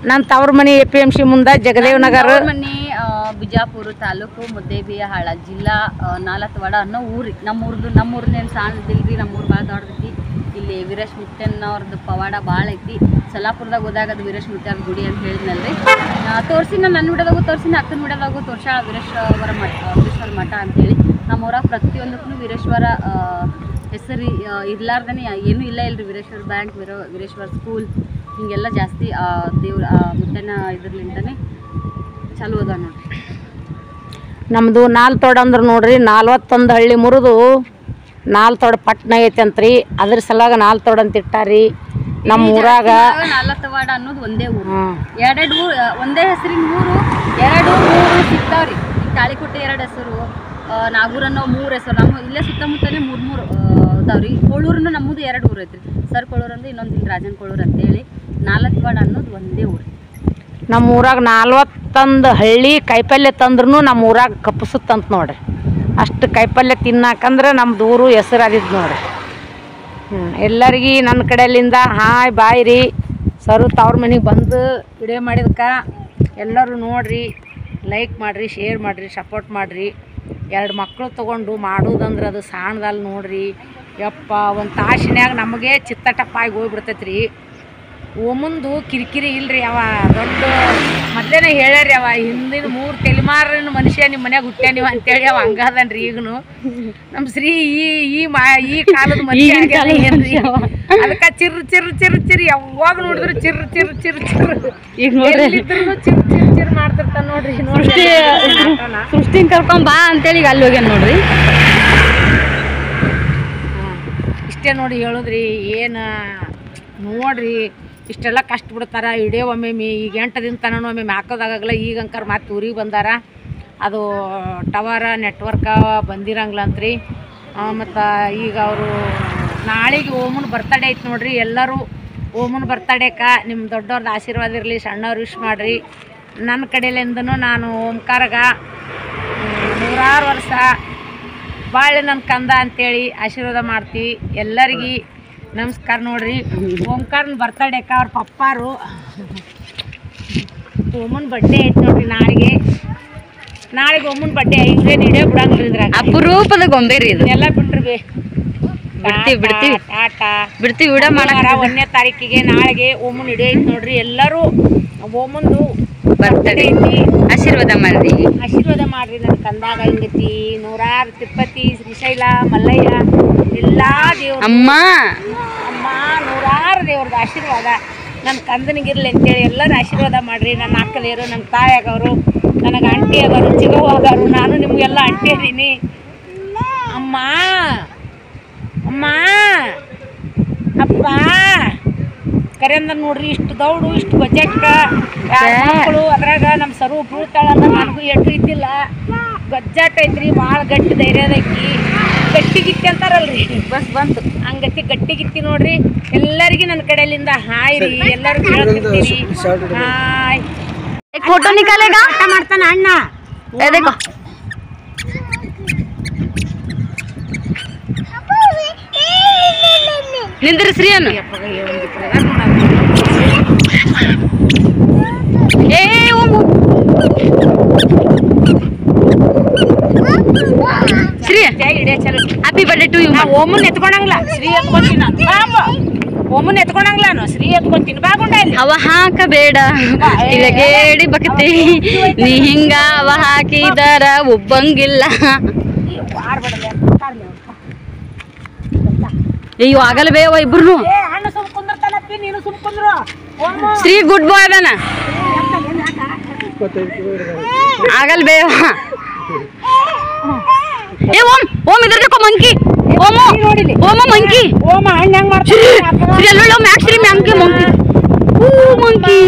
B: ನನ್ನ ತವ್ರ ಮನಿ APMC ಮುಂದೆ ಜಗದೇವ್ ನಗರ
A: ಮನಿ ಬಿಜಾಪುರ ತಾಲೂಕು ಮುದ್ದೇಬಿಹಾಳ ಜಿಲ್ಲಾ 4 ತೊಡ ಅನ್ನೋ ಊರಿ ನಮ್ಮೂರ್ನೇನು ಸಣ್ಣದಿಲ್ರಿ ನಮ್ಮೂರು ಭಾಳ ದೊಡ್ಡದೈತಿ ಇಲ್ಲಿ ವೀರೇಶ್ ಮುತ್ತಣ್ಣವ್ರದ್ದು ಪವಾಡ ಭಾಳ ಐತಿ. ಸೊಲ್ಲಾಪುರದಾಗ ಹೋದಾಗ ಅದು ವೀರೇಶ್ ಮುತ್ತವ್ರ ಗುಡಿ ಅಂತ ಹೇಳಿದ್ನಲ್ರಿ. ತೋರಿಸಿ ನನ್ನ ವಿಡಿಯೋದಾಗೂ ತೋರಿಸಿನ ಅಕ್ಕನ ವಿಡಿಯೋದಾಗೂ ತೋರ್ಸಾಳ ವೀರೇಶ್ವರ ಮಠ ಅಂತೇಳಿ. ನಮ್ಮ ಊರಾಗ ಪ್ರತಿಯೊಂದಕ್ಕೂ ವೀರೇಶ್ವರ ಹೆಸರು ಇರ್ಲಾರ್ದೇ ಏನೂ ಇಲ್ಲ ಇಲ್ರಿ. ವೀರೇಶ್ವರ ಬ್ಯಾಂಕ್, ವೀರೇಶ್ವರ ಸ್ಕೂಲ್ ಹಿಂಗೆಲ್ಲ ಜಾಸ್ತಿ ದೇವ್ರ ಮುತ್ತಣ್ಣ ಇದ್ರಲಿಂದನೇ ಚಾಲು ಅದ ನೋಡ್ರಿ.
B: ನಮ್ಮದು ನಾಲ್ತೋಡ ಅಂದ್ರೆ ನೋಡ್ರಿ 41 ಹಳ್ಳಿ ಮುರಿದು ನಾಲ್ತೋಡ ಪಟ್ಟಣ ಐತೆ ಅಂತ್ರಿ. ಅದ್ರ ಸಲಾಗ ನಾಲ್ತೋಡ ಅಂತ ಇಟ್ಟಾರಿ. ನಮ್ಮ ಊರಾಗ
A: ನಾಲ್ತವಾಡ ಅನ್ನೋದು ಒಂದೇ ಊರು. ಎರಡೆರಡು ಊರು ಒಂದೇ ಹೆಸರಿನ ಊರು, 2 ಊರು ಸಿಗ್ತಾವ್ರಿ. ಈಗ ತಾಳಿಕೊಟ್ಟೆ 2 ಹೆಸರು, ನಾಗೂರ್ ಅನ್ನೋ 3 ಹೆಸರು. ನಮ್ಮ ಇಲ್ಲೇ ಸುತ್ತಮುತ್ತನೇ 3 ಅದಾವ್ರಿ. ಕೋಳೂರನ್ನು ನಮ್ಮದು 2 ಊರು ಐತ್ರಿ. ಸರ್ ಕೋಳೂರು ಅಂದ್ರೆ ಇನ್ನೊಂದು ಇಲ್ಲಿ ರಾಜನ್ ಕೋಳೂರು ಅಂತೇಳಿ. ನಾಲ್ತವಾಡ ಅನ್ನೋದು ಒಂದೇ ಊರು.
B: ನಮ್ಮ ಊರಾಗ 41 ಹಳ್ಳಿ ಕಾಯಿಪಲ್ಯ ತಂದ್ರೂ ನಮ್ಮ ಊರಾಗ ಕಪ್ಪಸುತ್ತಂತ ನೋಡ್ರಿ. ಅಷ್ಟು ಕಾಯಿಪಲ್ಯ ತಿನ್ನಾಕಂದ್ರೆ ನಮ್ದು ಊರು ಹೆಸರಾದಿದ್ದು ನೋಡ್ರಿ. ಎಲ್ಲರಿಗೆ ನನ್ನ ಕಡೆಯಲ್ಲಿಂದ ಹಾಯ್ ಬಾಯ್ ರೀ. ಸರು ತವ್ರ ಮನೆಗೆ ಬಂದು ವಿಡಿಯೋ ಮಾಡಿದಕ್ಕೆ ಎಲ್ಲರೂ ನೋಡಿರಿ, ಲೈಕ್ ಮಾಡಿರಿ, ಶೇರ್ ಮಾಡಿರಿ, ಸಪೋರ್ಟ್ ಮಾಡಿರಿ. 2 ಮಕ್ಕಳು ತೊಗೊಂಡು ಮಾಡೋದಂದ್ರೆ ಅದು ಸಾಣದಲ್ಲಿ ನೋಡ್ರಿ. ಯಪ್ಪ ಒಂದು ತಾಸಿನ್ಯಾಗ ನಮಗೆ ಚಿತ್ತಟಪ್ಪಾಗಿ ಹೋಗ್ಬಿಡ್ತೈತೆ ರೀ. ಓಮುಂದು ಕಿರಿಕಿರಿ ಇಲ್ರಿ. ಅವ ದೊಡ್ಡ ಮೊದಲೇನೆ ಹೇಳ್ಯಾರಿ, ಅವ ಹಿಂದಿನ 3 ತಲೆಮಾರಿನ ಮನುಷ್ಯ ನಿಮ್ಮ ಮನ್ಯಾಗ ಹುಟ್ಟ್ಯಾ ನೀವು ಅಂತೇಳಿ ಅವ ಹಂಗದನ್ರಿ. ಈಗನು ನಮ್ಮ ಶ್ರೀ ಈ ಕಾಲದ ಮನುಷ್ಯ ಏನ್ರಿ. ಅದಕ್ಕೆ ಚಿರ್ ಯಾವಾಗ ನೋಡಿದ್ರು ಚಿರ್ ಈಗ ನೋಡ್ರಿದ್ರು ಚಿರ್ ಮಾಡ್ತಿರ್ತಾನ ನೋಡ್ರಿ.
A: ಸೃಷ್ಟಿನ್ ಕರ್ಕೊಂಡ್ ಬಾ ಅಂತೇಳಿ ಈಗ ಅಲ್ಲಿ ಹೋಗ್ಯಾನ ನೋಡ್ರಿ.
B: ಇಷ್ಟೇ ನೋಡಿ ಹೇಳುದ್ರಿ. ಏನು ನೋಡ್ರಿ, ಇಷ್ಟೆಲ್ಲ ಕಷ್ಟ ಬಿಡ್ತಾರ. ವಿಡಿಯೋ ಒಮ್ಮೆ ಈಗ 8 ದಿನ ತನೂ ಒಮ್ಮೆ ಹಾಕೋದಾಗಲ್ಲ. ಈಗ ಅಂಕರ್ ಮತ್ತೆ ಊರಿಗೆ ಬಂದಾರ. ಅದು ಟವರ ನೆಟ್ವರ್ಕ ಬಂದಿರಂಗಿಲ್ಲಂತ್ರಿ. ಮತ್ತು ಈಗ ಅವರು ನಾಳೆಗೆ ಓಮನ ಬರ್ತಡೇ ಐತೆ ನೋಡ್ರಿ. ಎಲ್ಲರೂ ಓಮನ ಬರ್ತಡೇಕ ನಿಮ್ಮ ದೊಡ್ಡವ್ರದ್ದು ಆಶೀರ್ವಾದ ಇರಲಿ, ಸಣ್ಣವ್ರು ವಿಶ್ ಮಾಡಿರಿ. ನನ್ನ ಕಡೆಯಿಂದನೂ ನಾನು ಓಂಕಾರಗ 100 ವರ್ಷ ಬಾಳೆ ನನ್ನ ಕಂದ ಅಂತೇಳಿ ಆಶೀರ್ವಾದ ಮಾಡ್ತೀವಿ. ಎಲ್ಲರಿಗೆ ನಮಸ್ಕಾರ ನೋಡ್ರಿ. ಓಂಕಾರನ ಬರ್ತಡೇಕ ಅವ್ರ ಪಪ್ಪಾರು ಓಮನ್ ಬಡ್ಡೆ ಐತಿ ನೋಡ್ರಿ. ನಾಳೆಗೆ ಓಮನ್ ಬಡ್ಡೆ. ಇವ್ರೇನು ಹಿಡಿಯೋ ಬಿಡಂಗಿಲ್ಲ ಇದ್ರಾಗ.
A: ಅಪರೂಪದ ಗೊಂಬೆ ರೀ ಇದು.
B: ಎಲ್ಲ ಬಿಟ್ರಿ
A: ಬಿಡ್ತೀವಿ
B: ಟಾಟಾ
A: ಬಿಡ್ತೀವಿ. ವಿಡಿಯೋ ಮಾಡಾರ
B: 1ನೇ ತಾರೀಕಿಗೆ ನಾಳೆಗೆ ಓಮನ್ ಹಿಡಿಯೋ ಐತಿ ನೋಡ್ರಿ. ಎಲ್ಲರೂ ಓಮಂದು
A: ಬರ್ತಡೇ ಐತಿ, ಆಶೀರ್ವಾದ ಮಾಡ್ರಿ.
B: ನನ್ನ ಕಂದಾಗ ಹಿಂಗತಿ 100 ತಿರುಪತಿ, ಶ್ರೀಶೈಲ, ಮಲ್ಲಯ್ಯ ಎಲ್ಲಾ ದೇವ್ರು
A: ಅಮ್ಮ
B: 100 ದೇವ್ರದ್ದು ಆಶೀರ್ವಾದ ನನ್ನ ಕಂದನಿಗಿರ್ಲಿ ಅಂತೇಳಿ ಎಲ್ಲರೂ ಆಶೀರ್ವಾದ ಮಾಡಿರಿ. ನನ್ನ ಅಕ್ಕದೇರು, ನನ್ನ ತಾಯಿ ಆಗೋರು, ನನಗೆ ಆಂಟಿ ಆಗೋರು, ಚಿಗವ್ವ ಆಗೋರು. ನಾನು ನಿಮಗೆಲ್ಲ ಆಂಟಿ ಅದೀನಿ. ಅಮ್ಮ ಅಪ್ಪ ಕರೆಯಂದ ನೋಡ್ರಿ. ಇಷ್ಟು ದೌಡು, ಇಷ್ಟು ಬಜೆಟ್, ಮಕ್ಕಳು ಅದ್ರಾಗ ನಮ್ಮ ಸರು ಬೀಳ್ತಾಳಂದ್ರೆ ನನಗೂ ಎಟ್ಟು ಇದ್ದಿಲ್ಲ. ಬಜೆಟ್ ಐತ್ರಿ, ಭಾಳ ಗಟ್ಟಿ ಧೈರ್ಯದಕ್ಕಿ. ಗಟ್ಟಿಗಿತ್ತಿ ಅಂತಾರಲ್ರಿ, ಬಸ್ ಬಂತು ಹಂಗತಿ ಗಟ್ಟಿಗಿತ್ತಿ ನೋಡ್ರಿ. ಎಲ್ಲರಿಗೂ ನನ್ನ ಕಡೆಯಿಂದ ಹಾಯ್ ರೀ. ಎಲ್ಲರೂ ಕೇಳ್ತಿರ್ತೀರಿ ಹಾಯ್.
A: ಫೋಟೋ ನಿಕಾಲೇಗ
B: ಮಾಡ್ತಾನ ಅಣ್ಣ.
A: ನಿಂದ್ರಿ ಶ್ರೀ ಅನ್ನು. Shri happy birthday to you.
B: ಓಮನ್ ಎತ್ಕೊಂಡಂಗ್ಲ ಶ್ರೀ ಎತ್ಕೊಂತೀನಿ ನಾನು. ಓಮನ್ ಎತ್ಕೊಂಡಂಗ್ಲ ನಾನು ಶ್ರೀ ಎತ್ಕೊಂತೀನಿ. ಬಾಗುಂಡ
A: ಅವ ಹಾಕಬೇಡ ಇಳಗೇಡಿ ಬಕತಿ, ನೀ ಹಿಂಗ ಅವ ಹಾಕಿದರ ಒಬ್ಬಂಗಿಲ್ಲ. ಅಯ್ಯೋ ಆಗಲ್ಲ ಬೇವ ಇಬ್ರು. ಶ್ರೀ ಗುಡ್ ಬಾಯ್ ಅದಾನ, ಆಗಲ್ ಬೇವ. ಏ ಓಂ ಇದ್ರ ತಕೋ ಮಂಕಿ. ಓಮ ಮಂಕಿ.
B: ಓಮ ಹಣ್ಣ ಹೆಂಗ್ ಮಾಡ್ತೀರಿ?
A: ಎಲ್ಲೋ ಮ್ಯಾಕ್ಸ್ರಿ monkey monkey. Monkey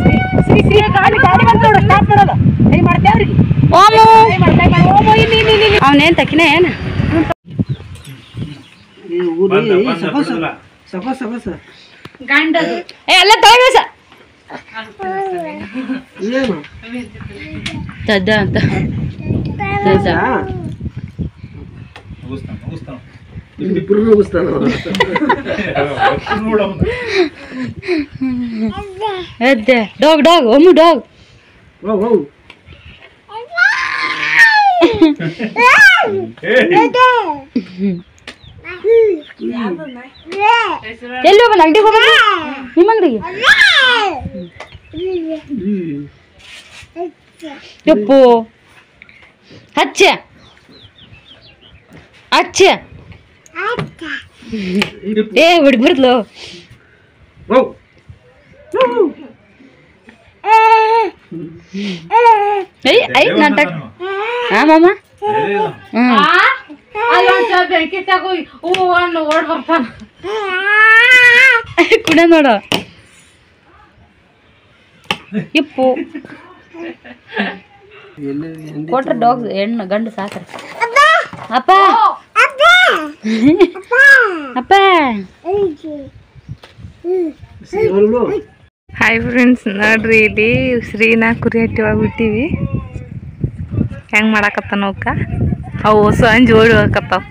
B: Shri Shri ಗಾಡಿ ಬಂತು ನೋಡು. ಸ್ಟಾರ್ಟ್ ಮಾಡೋದು ಕೈ ಮಾಡ್ತೇವ್ರಿ.
A: ಓಮು
B: ಓಮ ಇಲ್ಲಿ
A: ಅವನೇನ್ ತಕಿನ ಏನ ಗಂಡದು ಎಲ್ಲ ತಗೊಳ್ಸ ತದ್ದ ಅಂತ ಡಾಗ್ ಡಾಗ್ ಒಮ್ಮು ಡಾಗ್ ಎಲ್ಲಿ ಹೋಗೋಣ ಅಂಗಡಿಗೆ ಹೋಗೋಣ ನಿಮ್ಮ ಅಂಗಡಿಗೆ ಯಪ್ಪು ಹಚ್ಚ ಹಚ್ಚ ಏ ಬಿಡ್ಬಿಡ್ಲು ಐ ನಾಟಕ ಹಾ ಮಾಮ
B: ಬೆಂಕಿ ತಗೋ ಹೂವನ್ನು ಓಡ್ ಬರ್ತಾನ
A: ಕುಡ ನೋಡು ಇಪ್ಪು ಕೊಟ್ರ ಡಾಗ್ ಹೆಣ್ಣು ಗಂಡು ಸಾಕ್ರಿ ಅಪ್ಪ ಅಪ್ಪ
D: ಹಾಯ್ ಫ್ರೆಂಡ್ಸ್, ನೋಡ್ರಿ ಇಲ್ಲಿ ಶ್ರೀನ ಕುರಿ ಹಟ್ಟಿ ಒಳಗೆ ಬಿಟ್ಟಿವಿ. ಹೆಂಗೆ ಮಾಡಾಕತ್ತ ನೋಕ ಅವು ಹೊಸ ಅಂಜಿ ಓಡಿ ಹೋಗಕತ್ತಾವ.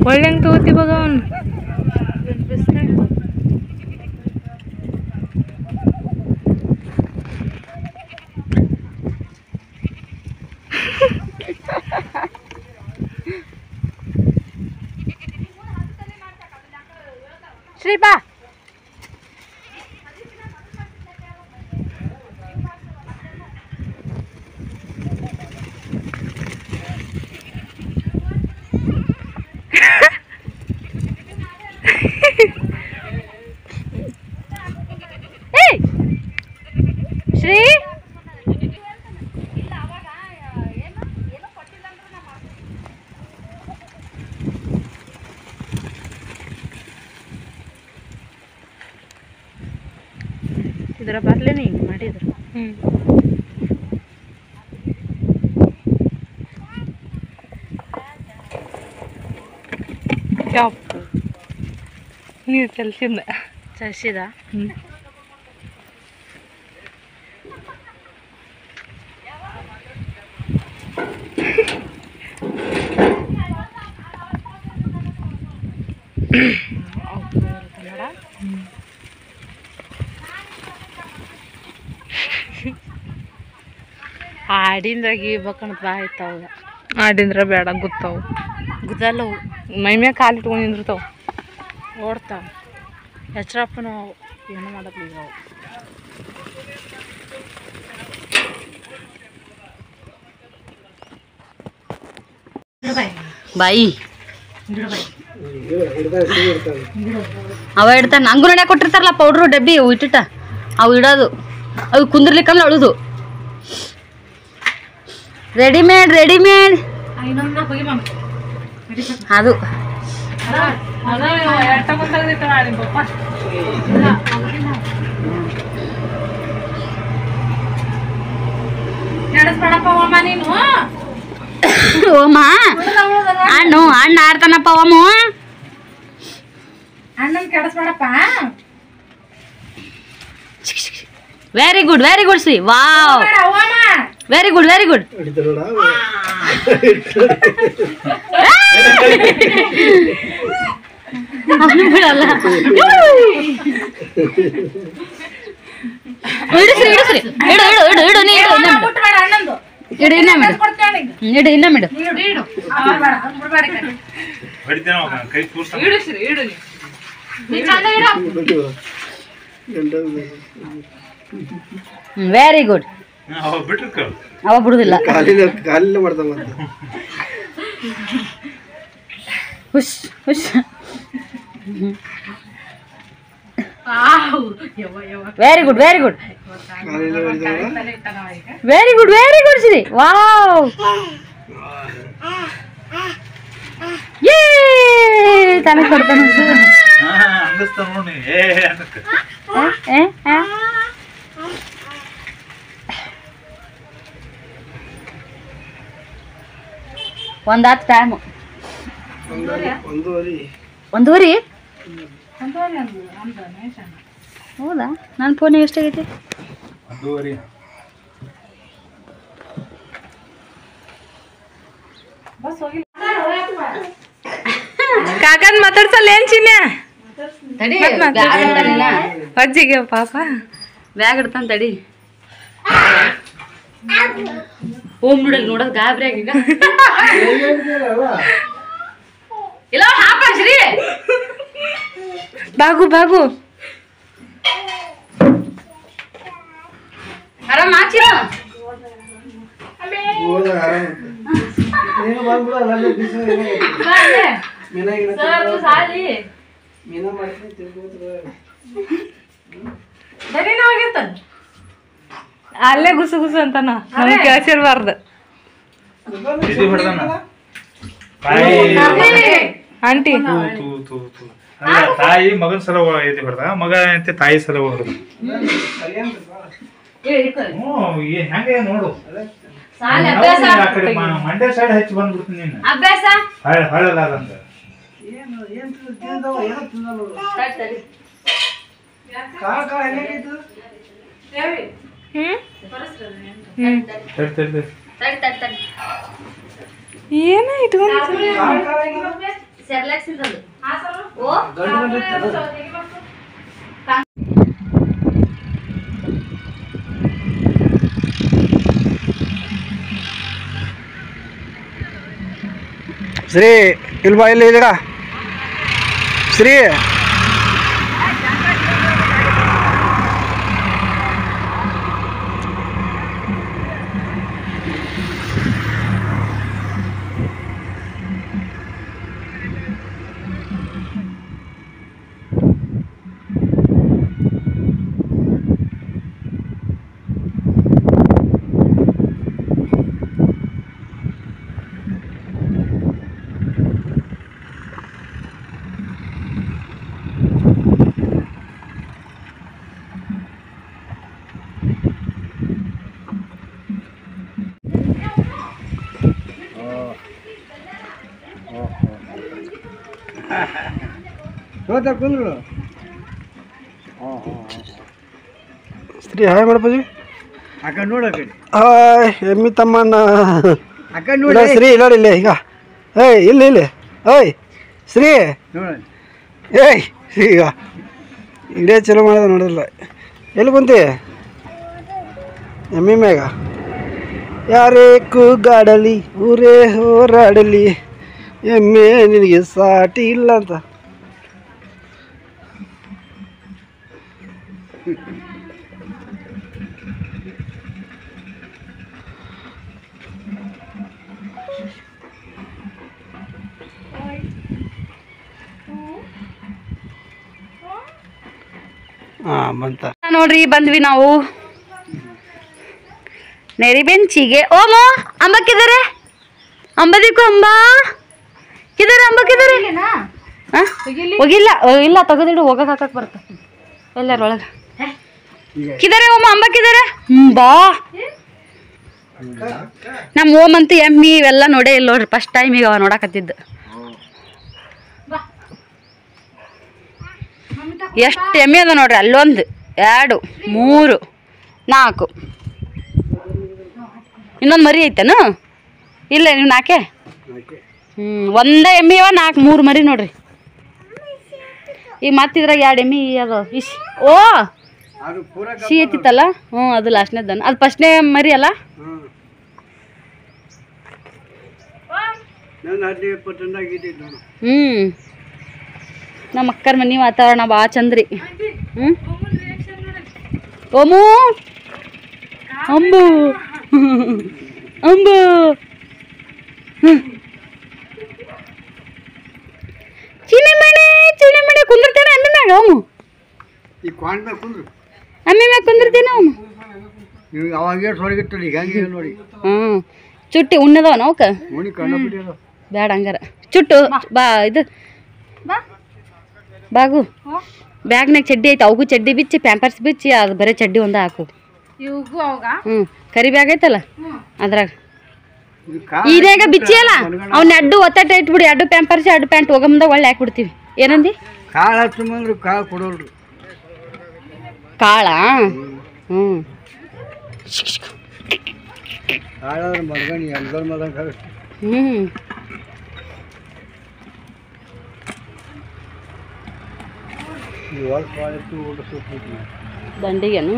D: ಒಳ್ಳೆ ಹೆಂಗೆ ತಗೋತಿ ಬಗ ಅವನು.
B: ಶ್ರೀಪಾ ಶ್ರೀ ಇದರ ಬರ್ಲೇನೆ ಹಿಂಗೆ ಮಾಡಿದ್ರು.
D: ಯಾಪು ನೀರು ಚಲ್ಸಿಂದ
B: ಚರ್ಸಿದ ಹಾಡಿಂದ್ರಾಗ ಇರ್ಬೇಕಂತ ಬಾ ಆಯ್ತಾವ.
D: ಆಡಿಂದ್ರ ಬೇಡ ಗೊತ್ತಾವು,
B: ಗುದ್ದಲ್ಲವು
D: ಮೈ ಮ್ಯಾಗ ಕಾಲು ಇಟ್ಕೊಂಡು ನಿಂದಿರ್ತಾವ,
B: ಓಡ್ತಾವ. ಹೆಚ್ರಪ್ಪನ ಏನು ಮಾಡೋದು ಈಗ ಅವು.
A: ಬಾಯಿ ಅವ ಇಡ್ತಾನ ನಂಗೂ ನೋಡ್ಯಾಕ ಕೊಟ್ಟಿರ್ತಾರಲ್ಲ ಪೌಡ್ರು ಡಬ್ಬಿ ಅವು ಇಟ್ಟಿಟ್ಟ ಅವು ಇಡೋದು, ಅವು ಕುಂದಿರ್ಲಿಕ್ಕಂದ್ರೆ ಅಳುದು. ರೆಡಿಮೇಡ್ ಅದು ಓಮ ಅಣ್ಣ ಆಡ್ತಾನಪ್ಪ ಓಮ.
B: ಅಣ್ಣನ್ ಕೆಡಿಸ್ಬೇಡಪ್ಪ.
A: Very good Shri. Wow, very good ಬಿಡಲ್ಲ. ಇಡು ನೀ ಇಡು ಇನ್ನ ಮೇಡು. Very good. ಅವ ಬಿಡುದಿಲ್ಲ. ಹುಷ್ ವೆರಿ ಗುಡ್ ಶ್ರೀ. ವಾವ್, ಯೇ ತನಕ ಕೊಡ್ತಾನೆ. ಒಂದಾತ್ ಟೈಮ್ 1:30. ಹೌದಾ? ನನ್ನ ಫೋನ್ ಎಷ್ಟಾಗೈತಿ?
D: ಕಾಕನ್ ಮಾತಾಡ್ಸಲ್ಲ ಏನ್ ಚಿನ್ನ ಅಜ್ಜಿಗೆ ಪಾಪ
A: ಬ್ಯಾಗ್ ಇಡ್ತಾನ ತಡಿ. ಓಮ್ ನೋಡಲ್ ನೋಡೋದು ಗಾಬರಿ ಆಗೀಗ ಇಲ್ಲ ಹಾಪ ಶ್ರೀ
D: ಬಾಗು ಬಾಗು
A: ಆರಾಮ ಆಚಿರ
C: ನೀನು ಬಂದ್ಬಿಡು ಅಲ್ಲೇ ಬಿಸಿ
A: ಸಾಲಿ
C: ಮೀನ ಮಾಡ್ತೀನಿ ತಿಳ್ಕೊತಾರೆ
D: ಅಲ್ಲೇ ಗುಸು ಗುಸು ಅಂತಾನ ನಮ್ಗೆ ಕೇಳಿಸಿರ್ಬಾರ್ದು ಆಂಟಿ
E: ತಾಯಿ ಮಗನ ಸಲ ಎದೆ ಹೊಡೆದ ಮಗ ಅಂತ ತಾಯಿ ಸಲ ಹೊಡೆದ ಹೆಂಗೆ ನೋಡು
A: ಸಾಲಿ ಅಭ್ಯಾಸ
E: ಆ ಕಡೆ ಮಂಡ್ಯ ಸೈಡ್ ಹಚ್ಚಿ ಬಂದ್ಬಿಡ್ತೀನಿ ನೀನು
A: ಅಭ್ಯಾಸ
E: ಹಳ್ಳಲಾದಂಗ
C: ಏನು ತಿಂದವ ಏನೋ ತಿಂದ ನೋಡು
A: ತಡಿ
C: ಕಾಳ ಹೆಂಗಾಯ್ತು
A: ತಡಿ
D: ಏನಾಯ್ತು
C: ಕಾಳ ಹೆಂಗ
A: ಸೆರ್ಲಾಕ್ಸ್ ಇದ್ದದು ಓ
C: ಗಂಡು ಶ್ರೀ ಇಲ್ವಾ ಇಲ್ಲಿ ಇದೀರಾ ಶ್ರೀ ಕುಂದ್ರು ಸ್ತ್ರೀ ಹಾಯ್ ಮಾಡಪ್ಪಾಜಿ ಆ ಕಡೆ ನೋಡ ಹಾಯ್ ಎಮ್ಮಿ ತಮ್ಮಣ್ಣ ಆ ಕಡೆ ನೋಡ ಶ್ರೀ ಇಲ್ಲ ಇಲ್ಲ ಈಗ ಏಯ್ ಇಲ್ಲ ಇಲ್ಲ ಓಯ್ ಶ್ರೀ ಏಯ್ ಈಗ ಇಡೇ ಚಲೋ ಮಾಡೋದು ನೋಡಿಲ್ಲ ಎಲ್ಲಿ ಕುಂತಿ ಎಮ್ಮಿ ಮ್ಯಾಗ ಯಾರೇ ಕೂಗಾಡಲಿ ಊರೇ ಹೋರಾಡಲಿ ಎಮ್ಮೆ ನಿನಗೆ ಸಾಟಿ ಇಲ್ಲ ಅಂತ ಬಂತ
A: ನೋಡ್ರಿ ಬಂದ್ವಿ ನಾವು ನೆರಿ ಬೆಂಚಿಗೆ ಓಮೋ ಅಂಬಕ್ಕಿದ್ದಾರೆ ಅಂಬದಿಕ್ಕೂ ಅಂಬ ಕಿದಾರೆ ಅಂಬಕ್ಕಿದ್ದಾರೆ ಹೋಗಿಲ್ಲ ಇಲ್ಲ ತೆಗೆದಿಡು ಹೋಗಕ್ ಹಾಕಕ್ ಬರ್ತ ಎಲ್ಲಾರ ಒಳಗ ಕಿದಾರೆ ಓಮ ಅಂಬಕ್ಕಿದ್ದಾರೆ ಬಾ ನಮ್ಮ ಓಮ್ ಅಂತೂ ಎಮ್ಮಿ ಇವೆಲ್ಲ ನೋಡೇ ಇಲ್ಲ ನೋಡ್ರಿ ಫಸ್ಟ್ ಟೈಮ್ ಈಗ ಅವ ನೋಡಕತ್ತಿದ್ದು ಎಷ್ಟು ಎಮ್ಮೆ ಅದ ನೋಡ್ರಿ ಅಲ್ಲೊಂದು 2 3 4 ಇನ್ನೊಂದು ಮರಿ ಐತೇನು ಇಲ್ಲ ನೀವು 4 ಒಂದೇ ಎಮ್ಮೆ ಅವ 3 ಮರಿ ನೋಡ್ರಿ ಈಗ ಮತ್ತಿದ್ರಾಗ 2 ಎಮ್ಮೆ ಅದು ಇಶ್ ಓ ಸಿ ಐತಿತ್ತಲ್ಲ ಅದು ಲಾಸ್ಟ್ನೇದನ ಅದು ಫಸ್ಟ್ನೇ ಮರಿ ಅಲ್ಲ ನಮ್ಮ ಅಕ್ಕರ ಮನೆ ವಾತಾವರಣ ಭಾಳ ಚಂದ್ರಿ ಓಮು ಅಂಬು ಅಂಬು ಚಿನಿಮಣಿ ಕುಂದಿರ್ತೇನೆ ಅಮ್ಮಿ ಮ್ಯಾಗ ಅವನು ಅಮ್ಮಿ ಮ್ಯಾಗ ಕುಂದಿರ್ತೇನೆ ಅವನು ಚುಟ್ಟಿ ಉಣ್ಣದವ ನಾವ್ಕ ಬ್ಯಾಡ ಹಂಗಾರ ಚುಟ್ಟು ಬಾ ಇದು ಬಾಗು ಬ್ಯಾಗ್ನಾಗ ಚಡ್ಡಿ ಐತೆ ಅವಗೂ ಚಡ್ಡಿ ಬಿಚ್ಚಿ ಪ್ಯಾಂಪರ್ಸ್ ಬಿಚ್ಚಿ ಅದು ಬರೀ ಚಡ್ಡಿ ಒಂದ ಹಾಕು ಕರಿ ಬ್ಯಾಗ್ ಐತಲ್ಲ ಅದ್ರಾಗ ಈನಾಗ ಬಿಚ್ಚಿ ಅಲ್ಲ ಅವ್ನ ಅಡ್ಡು ಒತ್ತಟ ಇಟ್ಬಿಡಿ 2 ಪ್ಯಾಂಪರ್ಸ್ 2 ಪ್ಯಾಂಟ್ ಹೋಗ ಮುಂದೆ ಒಳ್ಳೆ ಹಾಕ್ಬಿಡ್ತೀವಿ ಏನಂದಿ
C: ಕಾಳು ಹಚ್ಚಂದ್ರೆ ಕಾಳು ಕೊಡೋಲ್ರಿ
A: ಕಾಳ
C: ಕಾಳಾದ್ರೆ ಮಲ್ಗಣಿ ಎಲ್ಲರ ಮಲ್ಗ
A: ದಂಡಿಗೆನು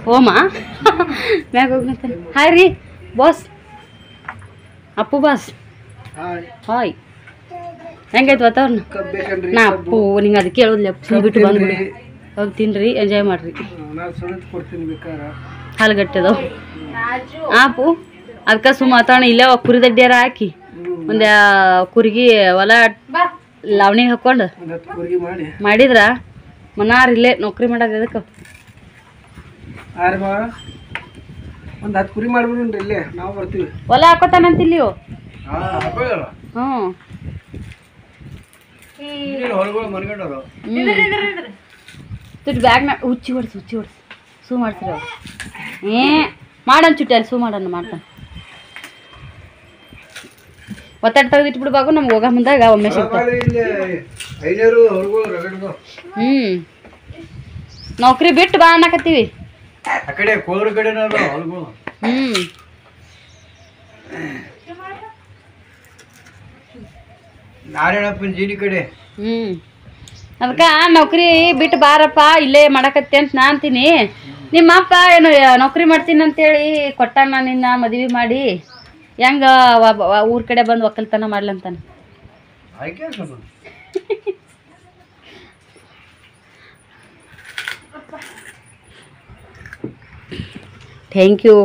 A: ಹೋಮ ಮ್ಯಾಗ ಹೋಗ್ಲತ್ತಾನ. ಹಾಯ್ ರೀ ಬಾಸ್, ಅಪ್ಪು ಬಾಸ್. ಹಾಯ್, ಹೆಂಗೈತೆ ವಾತಾವರಣ? ನಾ ಅಪ್ಪು ನಿಂಗೆ ಅದಕ್ಕೆ ಹೇಳೋದಿಲ್ಲ, ಬಿಟ್ಟು ಬಂದ್ಬಿಡಿ. ಹೋಗಿ ತಿನ್ರಿ, ಎಂಜಾಯ್ ಮಾಡ್ರಿ. ಹಾಲುಗಟ್ಟೆದವು ಅಪ್ಪು, ಅದಕ್ಕೆ ಸುಮ್ಮ ವಾತಾವರಣ ಇಲ್ಲೇ ಕುರಿ ದಡ್ಡಿಯಾರ ಹಾಕಿ ಒಂದು ಕುರ್ಗಿ ಹೊಲ ಲಾವಣಿಗೆ ಹಾಕೊಂಡು ಮಾಡಿದ್ರ ಮನಾರ್ ಇಲ್ಲೇ ನೌಕರಿ ಮಾಡೋದು. ಅದಕ್ಕೆ
C: ಒಂದು 10 ಕುರಿ ಮಾಡ್ಬಿಡ್ರಿ, ಇಲ್ಲೇ ನಾವು ಬರ್ತೀವಿ.
A: ಹೊಲ ಹಾಕೋತಾನಂತ ಇಲ್ಲಿ. ಬ್ಯಾಗ್ನ ಹುಚ್ಚಿ ಹೊಡ್ಸಿ ಸೂ ಮಾಡ್ತೀರ. ಮಾಡನ್ ಚುಟ್ಟಿ ಅಲ್ಲಿ ಸೂ ಮಾಡೋಣ ಮಾಡ್ತಾನೆ. ಒತ್ತಡ ತೆಗೆದಿಟ್ಬಿಡ್ಬಾಗು, ನಮ್ಗೆ ಹೋಗೋ ಮುಂದಾಗ ಒಮ್ಮೆ ಸಿಗ್ತಾರೆ. ನೌಕರಿ ಬಿಟ್ಟು ಬಾ ಅನ್ನಕತ್ತೀವಿ.
C: ನಾರಾಯಣಪ್ಪನ ಜೀನಿ ಕಡೆ.
A: ಅದಕ್ಕ ನೌಕರಿ ಬಿಟ್ಟು ಬಾರಪ್ಪ, ಇಲ್ಲೇ ಮಾಡಕತ್ತೆ ಅಂತ ನಾ ಅಂತೀನಿ. ನಿಮ್ಮ ಅಪ್ಪ ಏನು ನೌಕರಿ ಮಾಡ್ತೀನಿ ಅಂತೇಳಿ ಕೊಟ್ಟಾನ ನಿನ್ನ ಮದುವೆ ಮಾಡಿ. ಹೆಂಗ ಊರ್ ಕಡೆ ಬಂದು ಒಕ್ಕಲ್ತನ ಮಾಡ್ಲಂತಾನ. Thank you.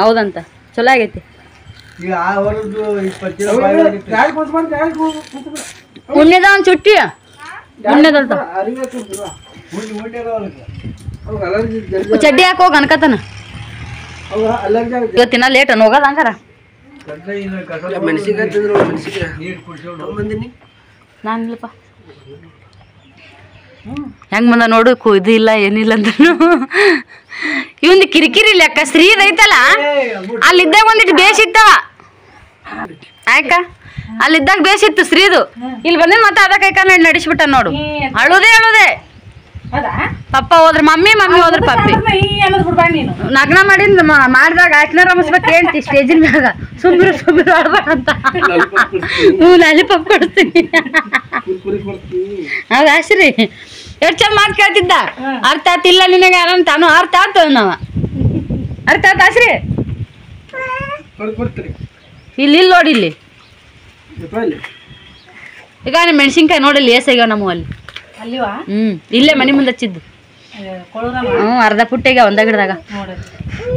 A: ಹೌದಂತ ಚಲೋ ಆಗೈತಿ. ಉಣ್ಣೆದ ಒಂದು ಚುಟ್ಟಿ ಉಣ್ಣೆದಂತ ಚಡ್ಡಿ ಹಾಕಿ ಹೋಗಿ ಅನ್ಕತನ. ಇವತ್ತಿನ ಲೇಟ್ ಹೋಗೋದ ಹಂಗಾರ. ನಾನಿಲ್ಲಪ್ಪ, ಹೆಂಗ್ ಬಂದ ನೋಡು, ಇದು ಇಲ್ಲ ಏನಿಲ್ಲ ಅಂತ. ಇವಂದು ಕಿರಿಕಿರಿ ಲೆಕ್ಕ ಸ್ತ್ರೀದ್ ಐತಲ್ಲ, ಅಲ್ಲಿದ್ದಾಗ ಒಂದಿಟ್ಟು ಬೇಸಿತ್ತವ ಆಯ್ಕ, ಅಲ್ಲಿದ್ದಾಗ ಬೇಸಿತ್ತು ಸ್ತ್ರೀದು. ಇಲ್ಲಿ ಬಂದ್ರೆ ಮತ್ತೆ ಅದ ಕೈ ಕಾಲ ನಡೆಸ್ಬಿಟ್ಟ ನೋಡು. ಅಳುದೇ ಪಪ್ಪ ಹೋದ್ರ ಮಮ್ಮಿ, ಮಮ್ಮಿ ಹೋದ್ರ ಪಪ್ಪಿ. ನಗ್ನ ಮಾಡಿದಾಗ ಆಕ್ನ ರಮಿಸ್ಬೇಕು ಹೇಳ್ತಿ ಸ್ಟೇಜಿನ ಮ್ಯಾಗ. ಸುಮ್ಮಿರು ಆಡ್ಬೇಕಂತ. ಲಾಲಿಪಾಪ್ ಕೊಡ್ತೀನಿ. ಹೌದು ಆಶ್ರಿ, ಎಷ್ಟು ಚಂದ ಮಾತು ಕೇಳ್ತಿದ್ದ. ಅರ್ಥ ಆತಿಲ್ಲ ನಿನಗೆ ತಾನು ಅರ್ಥ ಆತ ನಾವ. ಅರ್ಥ ಆತ ಆಶ್ರಿ? ಇಲ್ಲಿ ನೋಡಿ, ಇಲ್ಲಿ ಈಗ ಮೆಣಸಿನ್ಕಾಯಿ ನೋಡಿಲ್ಲಿ ಏಸಾಗ್ಯಾವ ನಮ್ಮ ಅಲ್ಲಿ. ಇಲ್ಲೇ ಮನೆ ಮುಂದೆ ಹಚ್ಚಿದ್ದು. ಅರ್ಧ ಪುಟ್ಟಿಗೆ ಒಂದ ಗಿಡದಾಗ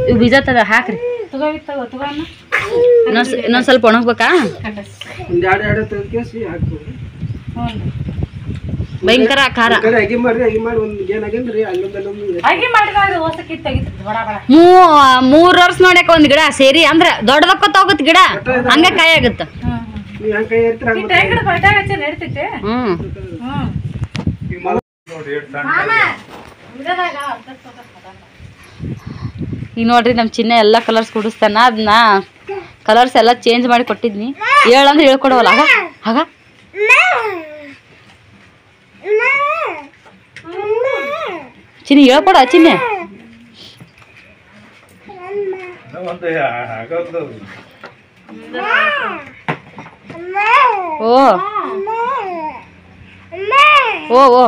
A: ಇವು ಬೀಜ ತದ ಹಾಕ್ರಿ. ಇನ್ನೊಂದ್ ಸ್ವಲ್ಪ ಒಣಗ್ಬೇಕಾ? ಭಯಂಕರ ಖಾರ. 3 ವರ್ಷ ನೋಡ್ಯಾಕ ಒಂದ್ ಗಿಡ ಸೇರಿ ಅಂದ್ರ ದೊಡ್ಡದಕ್ಕ ಹೋಗುತ್ತ ಗಿಡ, ಹಂಗ ಕಾಯಿ ಆಗುತ್ತ. ಈಗ ನೋಡ್ರಿ ನಮ್ ಚಿನ್ನ ಎಲ್ಲಾ ಕಲರ್ಸ್ ಕುಡಿಸ್ತಾನ. ಅದನ್ನ ಕಲರ್ಸ್ ಎಲ್ಲ ಚೇಂಜ್ ಮಾಡಿ ಕೊಟ್ಟಿದ್ನಿ. ಹೇಳಂದ್ರೆ ಹೇಳ್ಕೊಡವಲ್ಲ. ಆಗ ಚಿನ್ನಿ ಹೇಳ್ಕೊಡ. ಚಿನ್ನೆ ಓ ಓ ಓ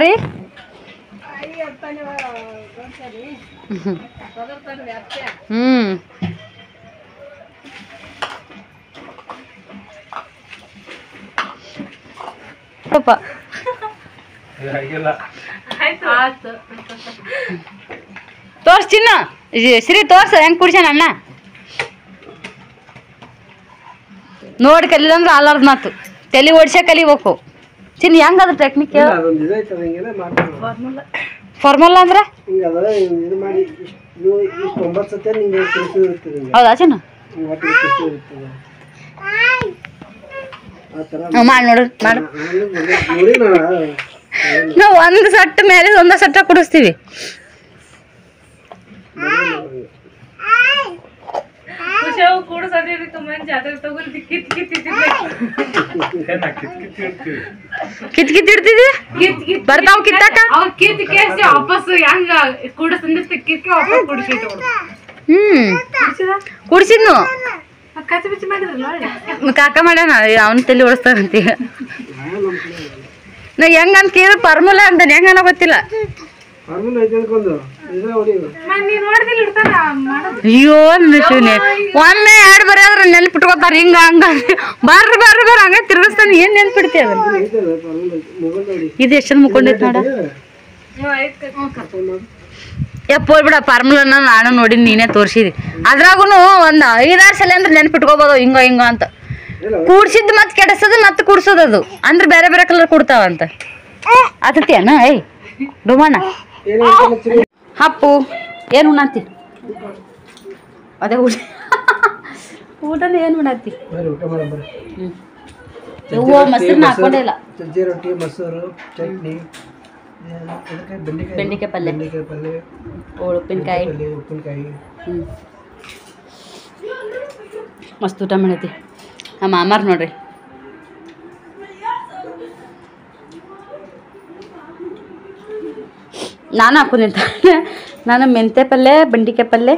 A: ರೀ ಪಾಪ ತೋರ್ಸ್ ಚಿನ್ನ ಶ್ರೀ ತೋರ್ಸ ಹೆಂಗ್ ಕುಡ್ಸ್ಯಾನ ಅಣ್ಣ ನೋಡಿ ಕಲಿಲ್ಲ ಅಂದ್ರೆ ಅಲಾರ್ದ ಮಾತು ತಲೆ ಓಡ್ಸೆ ಕಲಿಬೇಕು ಚಿನ್ನ ಹೆಂಗದ ಟೆಕ್ನಿಕ್ ಫಾರ್ಮುಲಾ ಅಂದ್ರೆ ಹೌದಾ ಚಿನ್ನ ಮಾಡಿ ನೋಡ್ರಿ ಮಾಡು ನಾವು ಒಂದು ಸೆಟ್ ಮೇಲೆ ಒಂದ ಸೆಟ್ಟ ಕುಡಿಸ್ತೀವಿ ಕಿತ್ ಇಡ್ತಿದ್ವಿ ಬರ್ತಾವ್ ಕಿತ್ತಾಕ
B: ವಾಪಸ್ ಹೆಂಗ
A: ಕುಡ್ಸಿದ್ನು
B: ಕಚ್ಚಿ ಬಿಚ್ಚಿ ಮಾಡಿದ್ರಲ್ಲ
A: ಕಾಕ ಮಾಡ್ಯಾನ ಅವನ ತಲೆ ಓಡಿಸ್ತಾರಂತ ನಾ ಹೆಂಗಂತ ಕೇಳ ಫಾರ್ಮುಲಾ ಅಂತ ಹೆಂಗನ ಗೊತ್ತಿಲ್ಲ ಅಯ್ಯೋ ಶಿವನೇ ಒಮ್ಮೆ ಎರಡು ಬರೀ ಆದ್ರೆ ನೆನ್ಪಿಟ್ಕೋತಾರ ಹಿಂಗ ಹಂಗ ಬರ್ರಿ ಬರ್ರಿ ಬರ್ರಿ ಹಂಗ ತಿರ್ಗಿಸ್ತಾನೆ ಏನ್ ನೆನ್ಪಿಡ್ತಿ ಅದ ಇದು ಎಷ್ಟು ಮುಕ್ಕೊಂಡೈತಿ ನೋಡ ಯಪ್ಪ ಬಿಡ ಫಾರ್ಮುಲಾನ ನಾನು ನೋಡಿ ನೀನೇ ತೋರ್ಸಿದಿ ಅದ್ರಾಗುನು ಒಂದ್ 5-6 ಸಲ ಅಂದ್ರೆ ನೆನ್ಪಿಟ್ಕೋಬೋದು ಹಿಂಗ ಹಿಂಗ ಅಂತ ಕೂಡ್ಸಿದ್ ಮತ್ ಕೆಡಸೋದು ಮತ್ ಕುಡ್ಸೋದದು ಅಂದ್ರೆ ಬೇರೆ ಬೇರೆ ಕಲರ್ ಕೊಡ್ತಾವಂತ ಆತತಿಯನ ಏಯ್ ಡೋಮಣ್ಣ ಹಪ್ಪು ಏನು ಉಣ್ಣತಿ ಅದೇ ಊಟನ ಏನು ಉಣ್ಣತಿ ಮೊಸರು ಹಾಕೊಂಡೇ ಇಲ್ಲ
C: ಸಜ್ಜೆ ರೊಟ್ಟಿ ಮೊಸರು ಚಟ್ನಿ
A: ಬೆಂಡೆಕಾಯಿ ಪಲ್ಯ ಉಪ್ಪಿನಕಾಯಿ ಮಸ್ತ್ ಊಟ ಮಾಡೈತಿ ನಮ್ಮ ಮಾಮಾರ್ ನೋಡ್ರಿ ನಾನು ಹಾಕೊಂಡಿದ್ದ ನಾನು ಮೆಂತ್ಯ ಪಲ್ಯ ಬೆಂಡೆಕಾಯಿ ಪಲ್ಯ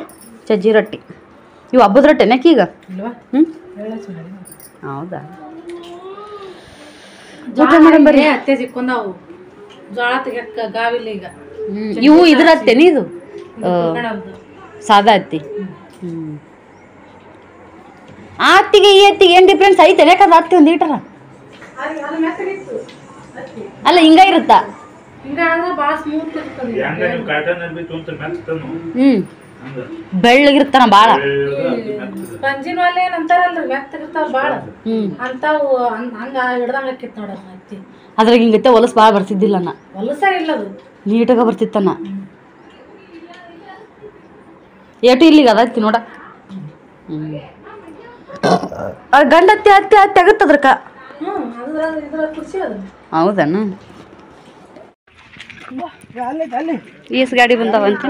A: ಸಜ್ಜಿ ರೊಟ್ಟಿ ಇವು ಹಬ್ಬದ ರೊಟ್ಟಿನಕ್ಕೆ ಈಗ ಹೌದಾ ಊಟ ಮಾಡಮ್ ಬರ್ರಿ
B: ಅತ್ತೆ ಸಿಕ್ಕೊಂಡವು ಜೋಳ ತೆಗಿಯಕ್ಕ ಗಾವಿಲ್ಲ ಈಗ
A: ಇವು ಇದ್ರ ಹತ್ತೇನಿ ಇದು ಸಾದಾ ಹತ್ತಿ ಆ ಹತ್ತಿಗೆ ಈ ಹತ್ತಿಗೆ ಏನ್ ಡಿಫ್ರೆನ್ಸ್ ಐತೆ ಯಾಕಂದ್ರೆ ಹತ್ತಿ ಒಂದು ಈಟರ ಅಲ್ಲ ಹಿಂಗ ಇರುತ್ತಾ ಬೆಳ್ಳಗಿರ್ತಾನ ಬಾಳ
B: ಪಂಜಿನ ಒಲೆ ಅಂತಾರಲ್ರಿ ಮೆತ್ತಗಿರ್ತಾವ ಬಾಳ ಅಂತಾವು ಹಂಗ ಹಿಡ್ದಂಗ ಆಕಿತ್ ನೋಡ ಹತ್ತಿ
A: ಅದ್ರಾಗ ಹಿಂಗೈತೆ ಹೊಲಸು ಭಾಳ ಬರ್ತಿದ್ದಿಲ್ಲ ನಾ
B: ಹೊಲಸ ಇಲ್ಲದು
A: ನೀಟಾಗ ಬರ್ತಿತ್ತನ ಏಟು ಇಲ್ಲಿಗೆ ಅದತ್ತಿ ನೋಡ ಅದು ಗಂಡ ಹತ್ತಿ ಹತ್ತಿ ಹತ್ತಿ ಆಗತ್ತದ್ರಕ
B: ಇದ್ರ ಖುಷಿ ಅದು
A: ಹೌದನ ಈಸ್ ಗಾಡಿ ಬಂದಾವಂತ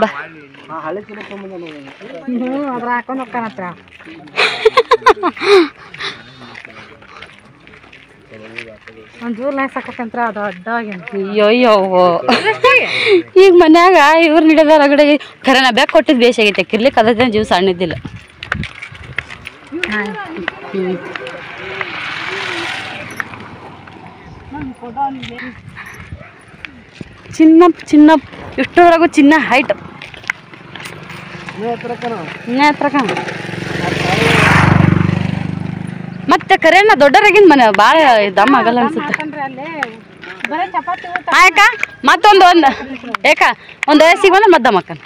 A: ಬಾ
B: ಅದ್ರ ಹಾಕೊಂಡ್ ಹೋಗ್ತಾನತ್ರ ಒಂಚೂರು ಲೈಸ್ ಹಾಕಂತ್ರ ಅದು ಅಡ್ಡಾಗಿ
A: ಅಯ್ಯೋ ಈಗ ಮನ್ಯಾಗ ಇವ್ರು ಹಿಡಿದ ಹೊರಗಡೆ ಖರೆ ನಾ ಬ್ಯಾಗ್ ಕೊಟ್ಟಿದ್ದು ಬೇಸಾಗೈತೆ ಕಿರ್ಲಿಕ್ಕೆ ಅದ ಜೀವ ಸಣ್ಣದಿಲ್ಲ ಚಿನ್ನ ಚಿನ್ನ ಇಷ್ಟವರೆಗೂ ಚಿನ್ನ ಹೈಟ್ ಮತ್ತೆ ಕರೆನ ದೊಡ್ಡರಾಗಿಂದ ಮನೆ ಭಾಳ ದಮ್ಮ ಆಗಲ್ಲ ಅನ್ಸುತ್ತೆ ಆಯ್ಕ ಮತ್ತೊಂದು ಏಕ ಒಂದು ವಯಸ್ಸಿಗೆ ಬಂದ್ರೆ ಮದ್ದ ಮಕ್ಕನ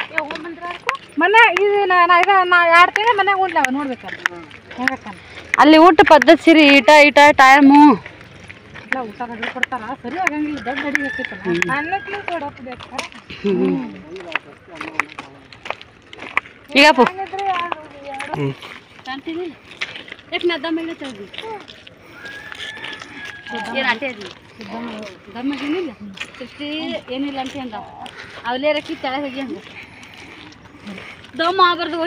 B: ಮನೆ ಇದು ನಾ 2 ತಿಂಗಳು ಮನ್ಯಾಗ ಉಂಡ್ಲವ ನೋಡ್ಬೇಕಲ್ಲ
A: ಅಲ್ಲಿ ಊಟ ಪದ್ಧತಿ ಸಿರಿ ಈಟ ಟೈಮು
B: ಊಟ ಅಡಿಗೆ ಕೊಡ್ತಾರ ಸರಿ ಆಗಂಗಿಲ್ಲ ದೊಡ್ಡ ಅಡಿಗೆ ಹಾಕಿತ್ತಲ್ಲ ಅನ್ನಕ್ಕೆ ಕೊಡಬೇಕು
A: ಈಗಪ್ಪು ದಮ್ಮಗೇನಿಲ್ಲ ಸೃಷ್ಟಿ ಏನಿಲ್ಲ ಅಂತ ಅಂದ ಅವಲೇ ರಕ್ಕಿ ತೆಳಗೆ ಹೋಗಿ ಅಂದ ದಮ್ಮ ಆಗಬಾರ್ದು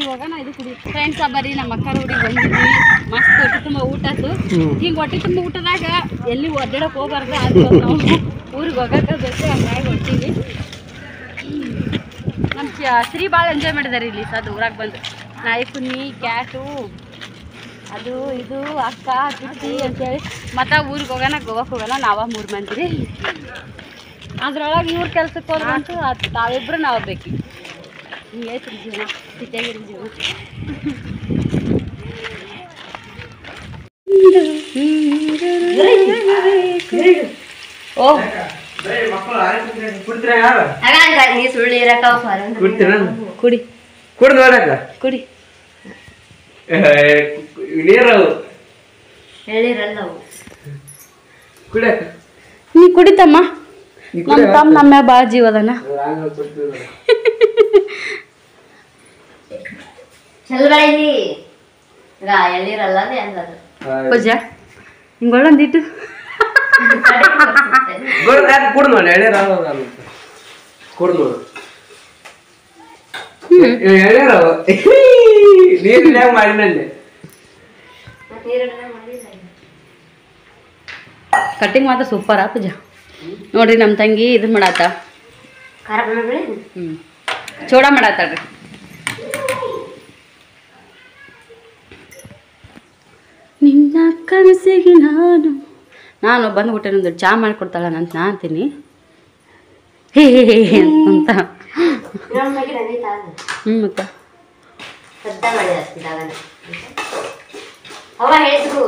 A: ಈಗ ಹೋಗೋಣ ಇದು ಕುಡಿ ಫ್ರೆಂಡ್ಸ್ ಬರೀ ನಮ್ಮ ಅಕ್ಕ ಹುಡುಗಿ ಬಂದಿದ್ವಿ ಮಸ್ತ್ ಹೊಟ್ಟೆ ತುಂಬ ಊಟ ಆಯ್ತು ಹಿಂಗೆ ಹೊಟ್ಟೆ ತುಂಬ ಊಟದಾಗ ಎಲ್ಲಿ ಒದ್ದಾಡಕ್ಕೆ ಹೋಗ್ಬಾರ್ದು ಅದು ನಾವು ಊರಿಗೆ ಹೋಗಕ್ಕೆ ಬೇಕು ಹಂಗಾಗಿ ಹೊಟ್ಟಿವಿ ನಮ್ಮ ಶ್ರೀ ಭಾಳ ಎಂಜಾಯ್ ಮಾಡಿದ್ದಾರೆ ಇಲ್ಲಿ ಸದ್ ಊರಾಗ ಬಂದು ನಾಯಿ ಕುನ್ನಿ ಕ್ಯಾಟು ಅದು ಇದು ಅಕ್ಕ ಕಿಟ್ಟಿ ಅಂತೇಳಿ ಮತ್ತು ಊರಿಗೆ ಹೋಗೋಣ ಗೋವಾಕ್ಕೆ ಹೋಗೋಣ ನಾವ 3 ಮಂದಿ ರೀ. ಅದ್ರೊಳಗೆ ಇವ್ರ ಕೆಲ್ಸಕ್ಕೆ ಹೋದ್ರಂತೂ ಅದು ತಾವಿಬ್ರು ನಾವು ಬೇಕು. ಹಿಂಗೈತ್ರಿ ಜೀವನ, ಸಿಟಿಯಾಗಿರೋ ಜೀವನ. ಓ
F: ನೀ ಸುಳ್ಳು ಇರಕ್ಕ
A: ಕುಡಿ
C: ಕುಡ್ದು ನೋಡಕ್ಕ
A: ಕುಡಿ.
C: ನೀರು
F: ಹೇಳಿರಲ್ಲ ಅವು
C: ಕುಡಿಯಕ್ಕ
A: ನೀ ಕುಡಿತಮ್ಮ. ನಮ್ಮ ತಮ್ಮ ನಮ್ಮ ಭಾಳ ಜೀವ ಅದಾನ.
F: ಚಲ್ಗಳಲ್ಲಿ ಎಳ್ಳಿರಲ್ಲ ಅದೇ ಅಂದದು
A: ಪೂಜ ಹಿಂಗೊಳ್ಳೊಂದಿಟ್ಟು
C: ಕುಡ್ದು ನೋಡಿ ಎಳ್ನೀರು ಕುಡ್ದು ನೋಡು ಎಳ್ನೀರು ನೀರು ಮಾಡಿನಲ್ಲಿ
A: ಕಟ್ಟಿಂಗ್ ಮಾತ್ರ ಸೂಪರಾ ಪೂಜ. ನೋಡ್ರಿ ನಮ್ಮ ತಂಗಿ ಇದು ಮಾಡಾತ,
F: ಖಾರ ಬೆಳೆ
A: ಚೋಡ ಮಾಡಾತಾಳ್ರಿ. ನಿನ್ನ ಕನಸಿಗೆ ನಾನು ಬಂದ್ಬಿಟ್ಟೆ ನಂದು ಚಾ ಮಾಡಿಕೊಡ್ತಾಳ ಅಂತ ನಾ ಅಂತೀನಿ. ಹೇ ಅಂತ ಮತ್ತೆ
F: ಅವ ಹೇಳಿದ್ರು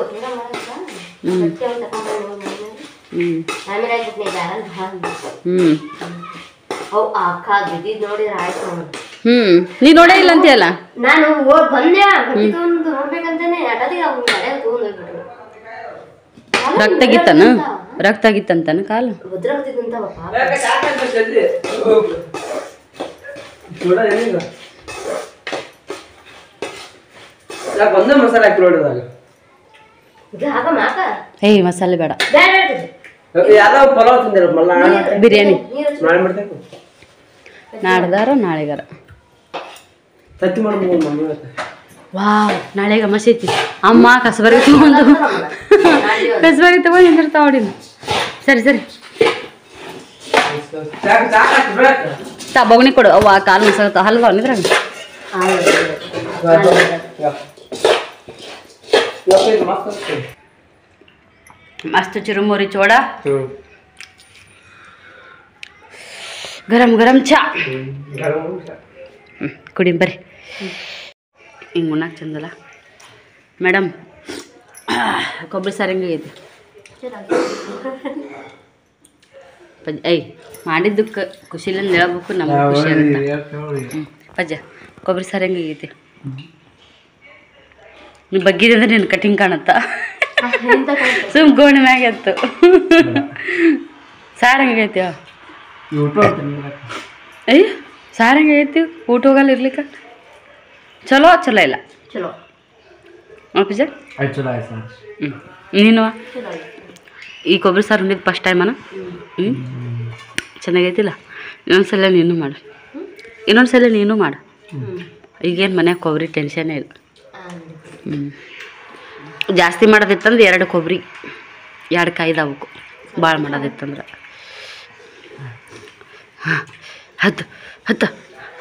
F: ಅಕ್ಕ ಬಿದ್ದಿದ್ ನೋಡಿದ್ರೆ ಆಯ್ತು.
A: ನೀ ನೋಡೇ ಇಲ್ಲ ಅಂತೀಯಲ್ಲ.
F: ನಾನು ಬಂದೆ ಒಂದು ನೋಡ್ಬೇಕಂತಾನೆ ಅಟದಿಗೆ ಅವ್ನ ಮನೆ ತಗೊಂಡೋಗ್ಬಿಟ್ರು.
A: ರಕ್ತ ಆಗಿತ್ತನ ರಕ್ತ ಆಗಿತ್ತಂತಾನ ಕಾಲು
F: ಭದ್ರಾಗ್ತಿದ್ದಂತ
C: ಒಂದೇ ಮಸಾಲೆ ಹಾಕಿ ನೋಡಿದಾಗ
A: ಏಯ್ ಮಸಾಲೆ ಬೇಡ.
C: ಯಾವ್ದಾವ ಪಲಾವ್ ತಿಂದಿರ
A: ಬಿರಿಯಾನಿ
C: ನಾಳೆ ಮಾಡ್ತೇವೆ
A: ನಾಡ್ದಾರ ನಾಳೆಗಾರ.
C: ತತ್ತಿ ಮಾಡ್ಬೋದು ಮಮ್ಮಿ.
A: ವಾವ್ ನಾಳೆಗ ಮಸೀತಿ ಅಮ್ಮ ಕಸಬರಿ ತಗೊಂಡು ಕಸಬರಿ ತಗೊಂಡು ನಿಂದಿರ್ತಾವ ನೋಡಿನ. ಸರಿ ಸರಿ ತಾ ಬೊಗಣಿ ಕೊಡು. ಅವ್ವ ಕಾಲು ಮಸಾಲ ಹಲ್ವಾ ನಿದ್ರಾಗ ಮಸ್ತ್ ಚಿರುಮುರಿ ಚೋಡ ಗರಂ ಗರಂ ಚಾ ಕುಡಿ ಬರ್ರಿ. ಹಿಂಗೆ ಉಣ್ಣಾಕ ಚಂದಲ್ಲ ಮೇಡಮ್. ಕೊಬ್ಬರಿ ಸಾರು ಹೆಂಗೈತಿ ಐ ಮಾಡಿದ್ದಕ್ಕೆ ಖುಷಿಲಿಂದ ಹೇಳ್ಬೇಕು, ನಮ್ಗೆ ಖುಷಿ ಆಗುತ್ತೆ. ಪಜ್ಜ ಕೊಬ್ಬರಿ ಸಾರು ಹೆಂಗೈತಿ? ನೀ ಬಗ್ಗಿದಂದ್ರೆ ನಿನ್ನ ಕಟಿಂಗ್ ಕಾಣುತ್ತ ಸುಮ್ ಗೋಣಿ ಮ್ಯಾಗ ಎತ್ತು. ಸಾರು ಹೆಂಗೈತಿ? ಅಯ್ಯ ಸಾರು ಹೆಂಗೈತಿ? ಊಟ ಹೋಗಲ್ಲ ಇರ್ಲಿಕ್ಕೆ ಚಲೋ ಚಲೋ ಇಲ್ಲ
F: ಚಲೋ
A: ಪೂಜ ನೀನು ಈ ಕೊಬ್ಬರಿ ಸಾರು ಉಂಡಿದ್ದು ಫಸ್ಟ್ ಟೈಮನ? ಚೆನ್ನಾಗೈತಿಲ್ಲ? ಇನ್ನೊಂದ್ಸಲ ನೀನು ಮಾಡು, ಇನ್ನೊಂದ್ಸಲ ನೀನು ಮಾಡು. ಈಗೇನು ಮನ್ಯಾಗ ಕೊಬ್ಬರಿ ಟೆನ್ಷನ್ನೇ ಇಲ್ಲ. ಜಾಸ್ತಿ ಮಾಡೋದಿತ್ತಂದ್ರೆ 2 ಕೊಬ್ಬರಿ 2 ಕಾಯ್ದಾವಕು. ಭಾಳ ಮಾಡೋದಿತ್ತಂದ್ರೆ ಹತ್ತು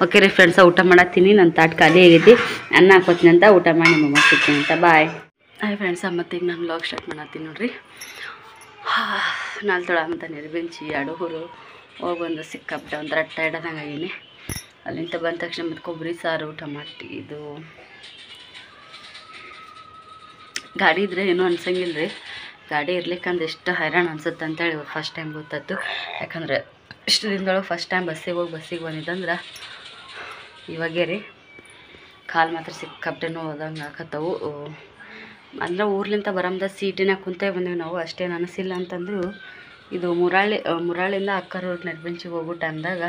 A: ಓಕೆ ರೀ ಫ್ರೆಂಡ್ಸ, ಊಟ ಮಾಡತ್ತೀನಿ. ನನ್ನ ತಾಟ್ ಖಾಲಿ ಆಗೈತಿ. ಅನ್ನ ಹಾಕೋತೀನಿ ಅಂತ ಊಟ ಮಾಡಿ ನಿಮ್ಮ ಸಿಗ್ತೀನಿ ಅಂತ. Bye hi friends. ಮತ್ತೆ ಈಗ ನಾನು ವ್ಲಾಗ್ ಸ್ಟಾರ್ಟ್ ಮಾಡತ್ತೀನಿ ನೋಡ್ರಿ. 4 ತೊಳ ಅಂತ ನಿರ್ಬೆಂಚಿ ಅಡುಗರು ಹೋಗಿ ಬಂದು ಸಿಕ್ಕಾಬಿಟ್ಟೆ ಒಂಥರ ಟೈರ್ಡ್ ಆದಂಗೆ ಆಗೀನಿ. ಅಲ್ಲಿಂದ ಬಂದ ತಕ್ಷಣ ಮತ್ತು ಕೊಬ್ಬರಿ ಸಾರು ಟಮಾಟಿ ಇದು ಗಾಡಿ ಇದ್ರೆ ಏನೂ ಅನ್ಸಂಗಿಲ್ಲ ರೀ. ಗಾಡಿ ಇರ್ಲಿಕ್ಕಂದ್ರೆ ಎಷ್ಟು ಹೈರಾಣ ಅನ್ಸುತ್ತೆ ಅಂತೇಳಿ ಫಸ್ಟ್ ಟೈಮ್ ಗೊತ್ತಾಯ್ತು. ಯಾಕಂದ್ರೆ ಇಷ್ಟು ದಿನದೊಳಗೆ ಫಸ್ಟ್ ಟೈಮ್ ಬಸ್ಸಿಗೆ ಹೋಗಿ ಬಸ್ಸಿಗೆ ಬಂದಿದ್ದಂದ್ರೆ ಇವಾಗೇ ರೀ ಕಾಲು ಮಾತ್ರ ಸಿಕ್ಕಾಪಟ್ಟೆ ನೋದಂಗೆ ಆಕತ್ತವು. ಅಂದ್ರೆ ಊರ್ಲಿಂದ ಬರಮ್ದ ಸೀಟಿನಾಗ ಕುಂತೇ ಬಂದೀವಿ ನಾವು, ಅಷ್ಟೇನು ಅನಿಸಿಲ್ಲ ಅಂತಂದು. ಇದು ಮುರಾಳಿಂದ ಅಕ್ಕರ ನೆಡ್ಬೆಂಚಿಗೆ ಹೋಗೋ ಟೈಮ್ದಾಗ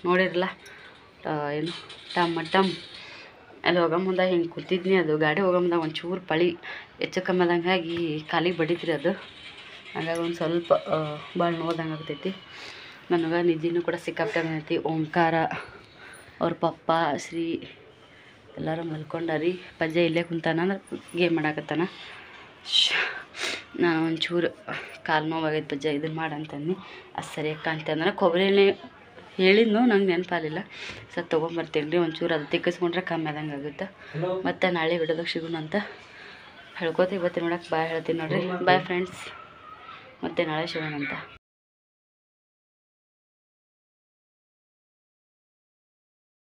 A: ನೋಡಿರಲ್ಲ ಏನು ಟಮ್ ಅಲ್ಲಿ ಹೋಗೋ ಮುಂದೆ ಹಿಂಗೆ ಕೂತಿದ್ನಿ. ಅದು ಗಾಡಿ ಹೋಗೋ ಮುಂದೆ ಒಂಚೂರು ಪಳಿ ಹೆಚ್ಚು ಕಮ್ಮಿ ಆದಂಗಾಗಿ ಕಾಲಿಗೆ ಬಡಿದ್ರಿ ಅದು. ಹಾಗಾಗಿ ಒಂದು ಸ್ವಲ್ಪ ಭಾಳ ನೋದಂಗೆ ಆಗ್ತೈತಿ ನನಗೆ. ನಿದ್ದಿನೂ ಕೂಡ ಸಿಕ್ಕಾಪಟ್ಟೆ ಬಂದೈತಿ. ಓಂಕಾರ ಅವ್ರ ಪಪ್ಪ ಶ್ರೀ ಎಲ್ಲರೂ ಮಲ್ಕೊಂಡಾರಿ. ಪಜ್ಜ ಇಲ್ಲೇ ಕುಂತಾನ ಗೇಮ್ ಮಾಡಾಕತ್ತಾನ. ನಾನು ಒಂಚೂರು ಕಾಲು ನೋವಾಗೈತೆ ಪಜ್ಜ ಇದನ್ನು ಮಾಡಂತಂದು. ಅದು ಸರಿಯಾಗಿ ಕಾಣ್ತೆ ಅಂದ್ರೆ ಕೊಬ್ಬರಿ ಎಣ್ಣೆ ಹೇಳಿದ್ನು ನಂಗೆ ನೆನಪಾಲಿಲ್ಲ ಸರ್ ತೊಗೊಂಬರ್ತೀನಿ ರೀ ಒಂಚೂರು ಅದು ತಿಕ್ಕಿಸ್ಕೊಂಡ್ರೆ ಕಮ್ಮಿ ಆದಂಗೆ ಆಗುತ್ತೆ ಮತ್ತು ನಾಳೆ ವಿಡಿಯೋದಾಗ ಸಿಗೋಣ ಅಂತ ಹೇಳ್ಕೊತೀವಿ ಇವತ್ತು ನೋಡಕ್ಕೆ ಬಾಯ್ ಹೇಳ್ತೀನಿ ನೋಡಿರಿ ಬಾಯ್ ಫ್ರೆಂಡ್ಸ್ ಮತ್ತೆ ನಾಳೆ ಸಿಗೋಣ ಅಂತ